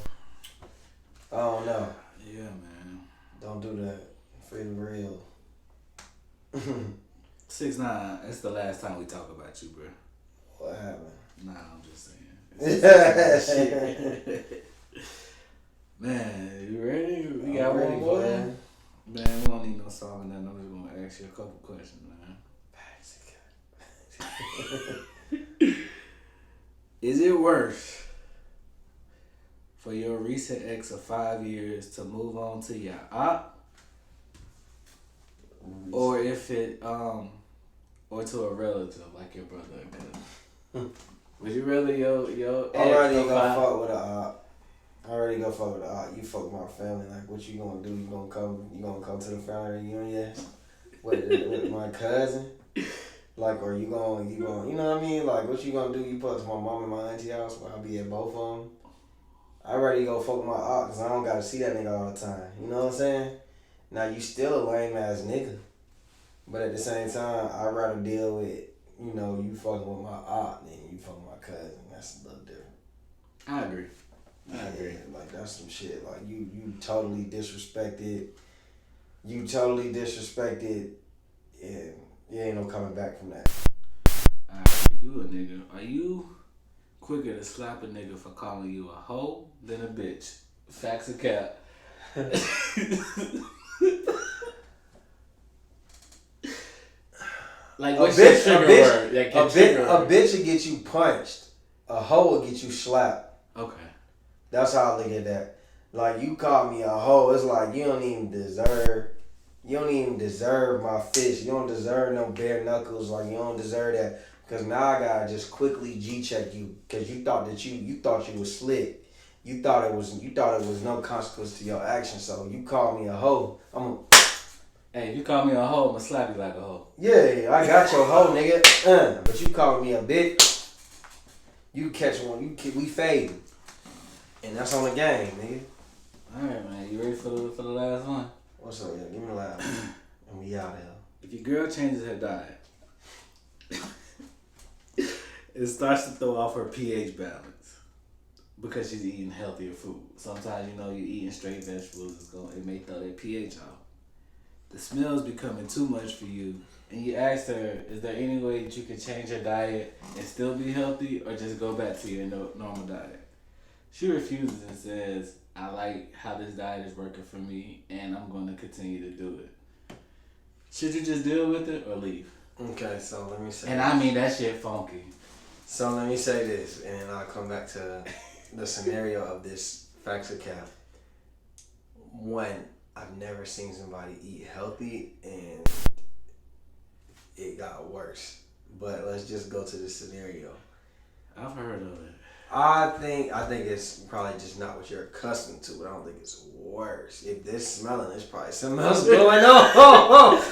I don't know. Yeah, man. Don't do that. For real. 6ix9ine, it's the last time we talk about you, bro. What happened? Nah, I'm just saying. Man, you ready? We got one more. Man, we don't need no song and nothing. I'm just gonna ask you a couple questions, man. Is it worse for your recent ex of 5 years to move on to your op, or if it or to a relative like your brother or cousin? Would you rather your ex already gonna fuck with a op? You fuck with my family. Like, what you gonna do? You gonna come to the family reunion with my cousin? Like, or you gonna, you know what I mean? Like, what you gonna do? You put my mom and my auntie house where I'll be at both of them. I already go fuck with my op because I don't gotta see that nigga all the time. You know what I'm saying? Now, you still a lame ass nigga. But at the same time, I'd rather deal with, you fucking with my op than you fucking with my cousin. That's a little different. I agree. I agree. Like, that's some shit. Like, you totally disrespected. And you ain't no coming back from that. Alright, you a nigga. Are you quicker to slap a nigga for calling you a hoe than a bitch? Facts or cap? Like, what's your trigger word? Like, a bitch will get you punched. A hoe will get you slapped. Okay. That's how I look at that. Like, you call me a hoe, it's like you don't even deserve my fist. You don't deserve no bare knuckles. Like, you don't deserve that. Because now I gotta just quickly G-check you. Because you thought you was slick. You thought it was no consequence to your action. So you call me a hoe, hey, if you call me a hoe, I'm gonna slap you like a hoe. Yeah, I got your hoe, nigga. But you call me a bitch, you catch one, we fade. And that's on the game, nigga. Alright, man. You ready for the last one? What's up, yeah? Give me the last one. And we out here. If your girl changes her diet, it starts to throw off her pH balance because she's eating healthier food. Sometimes, you're eating straight vegetables, it may throw that pH off. The smell's becoming too much for you, and you ask her, is there any way that you can change your diet and still be healthy, or just go back to your normal diet? She refuses and says, I like how this diet is working for me, and I'm going to continue to do it. Should you just deal with it or leave? Okay, so let me say. And I mean, that shit funky. So let me say this, and I'll come back to the scenario of this facts or cap. One, I've never seen somebody eat healthy and it got worse. But let's just go to the scenario. I've heard of it. I think it's probably just not what you're accustomed to, but I don't think it's worse. If they're smelling, there's probably something else going on.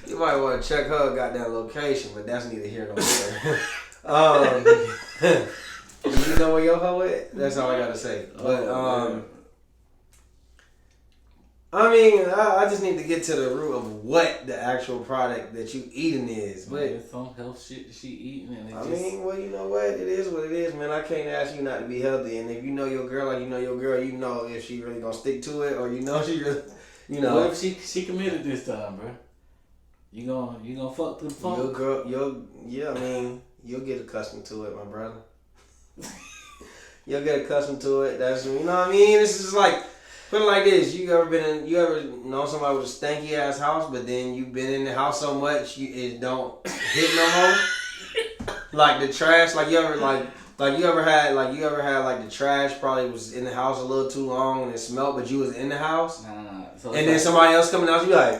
You might want to check her goddamn location, but that's neither here nor there. You know where your hoe at? That's all I gotta say. But I mean, I just need to get to the root of what the actual product that you eating is. But it's some health shit that she eating, and mean, well, you know what? It is what it is, man. I can't ask you not to be healthy, and if you know your girl like you know your girl, you know if she really gonna stick to it, or she really, What if she committed this time, bro? You gonna fuck through the phone? Your girl, I mean, you'll get accustomed to it, my brother. You'll get accustomed to it. That's what I mean. This is like. Put it like this: you ever know somebody with a stanky ass house, but then you've been in the house so much it don't hit no more. Like the trash, like you ever had the trash probably was in the house a little too long and it smelled, but you was in the house. Nah. And then somebody else coming out, you like,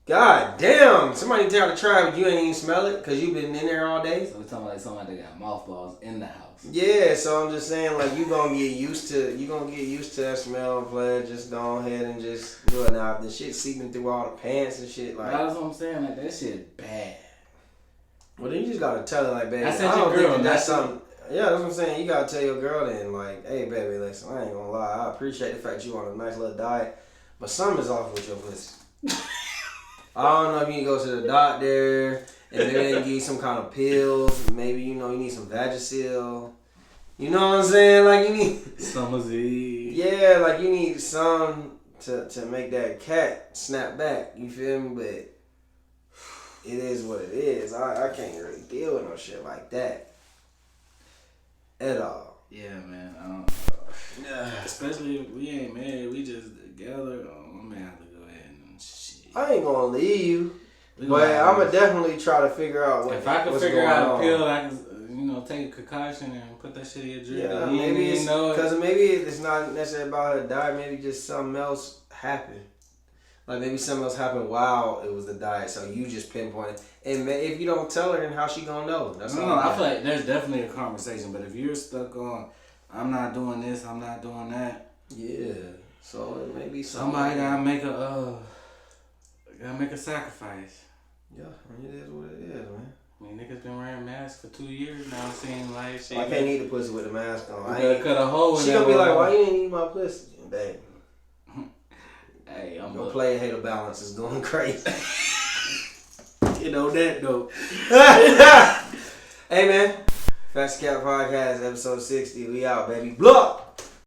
God damn! Somebody take out the trash, but you ain't even smell it because you've been in there all day. So we're talking about like somebody that got mothballs in the house. Yeah, so I'm just saying, like, you gonna get used to that smell, player. Just go ahead and just do it now. The shit seeping through all the pants and shit, like. That's what I'm saying. Like that shit bad. Well, then you just gotta tell her, like, baby, I don't girl, think that's something. Yeah, that's what I'm saying. You gotta tell your girl then, like, hey, baby, listen, I ain't gonna lie. I appreciate the fact you on a nice little diet, but something's off with your pussy. I don't know if you need to go to the doctor. And maybe they give you some kind of pills. Maybe, you need some Vagisil. You know what I'm saying? Like, you need... Summer's Eve. Yeah, like, you need some to make that cat snap back. You feel me? But it is what it is. I can't really deal with no shit like that. At all. Yeah, man. Especially if we ain't married. We just together. I may have to go ahead and shit. I ain't gonna leave you. But I'm going to definitely try to figure out what's going on. If I can figure out a pill, I can, take a concoction and put that shit in your drink. Yeah, maybe it's because maybe it's not necessarily about her diet. Maybe just something else happened. Like maybe something else happened while it was the diet. So you just pinpointed. And if you don't tell her, then how she going to know? That's all. I feel like there's definitely a conversation. But if you're stuck on, I'm not doing this, I'm not doing that. Yeah. So it may be somebody got to make a sacrifice. Yeah, it is what it is, man. I mean, niggas been wearing masks for 2 years now. Seeing like shit. I can't eat the pussy with the mask on. I gotta cut a hole in. She gonna be like, "Why you ain't eat my pussy, babe?" Hey, your player hater balance is going crazy. You know that though. Hey man, Facts Cap Podcast episode 60. We out, baby. Block.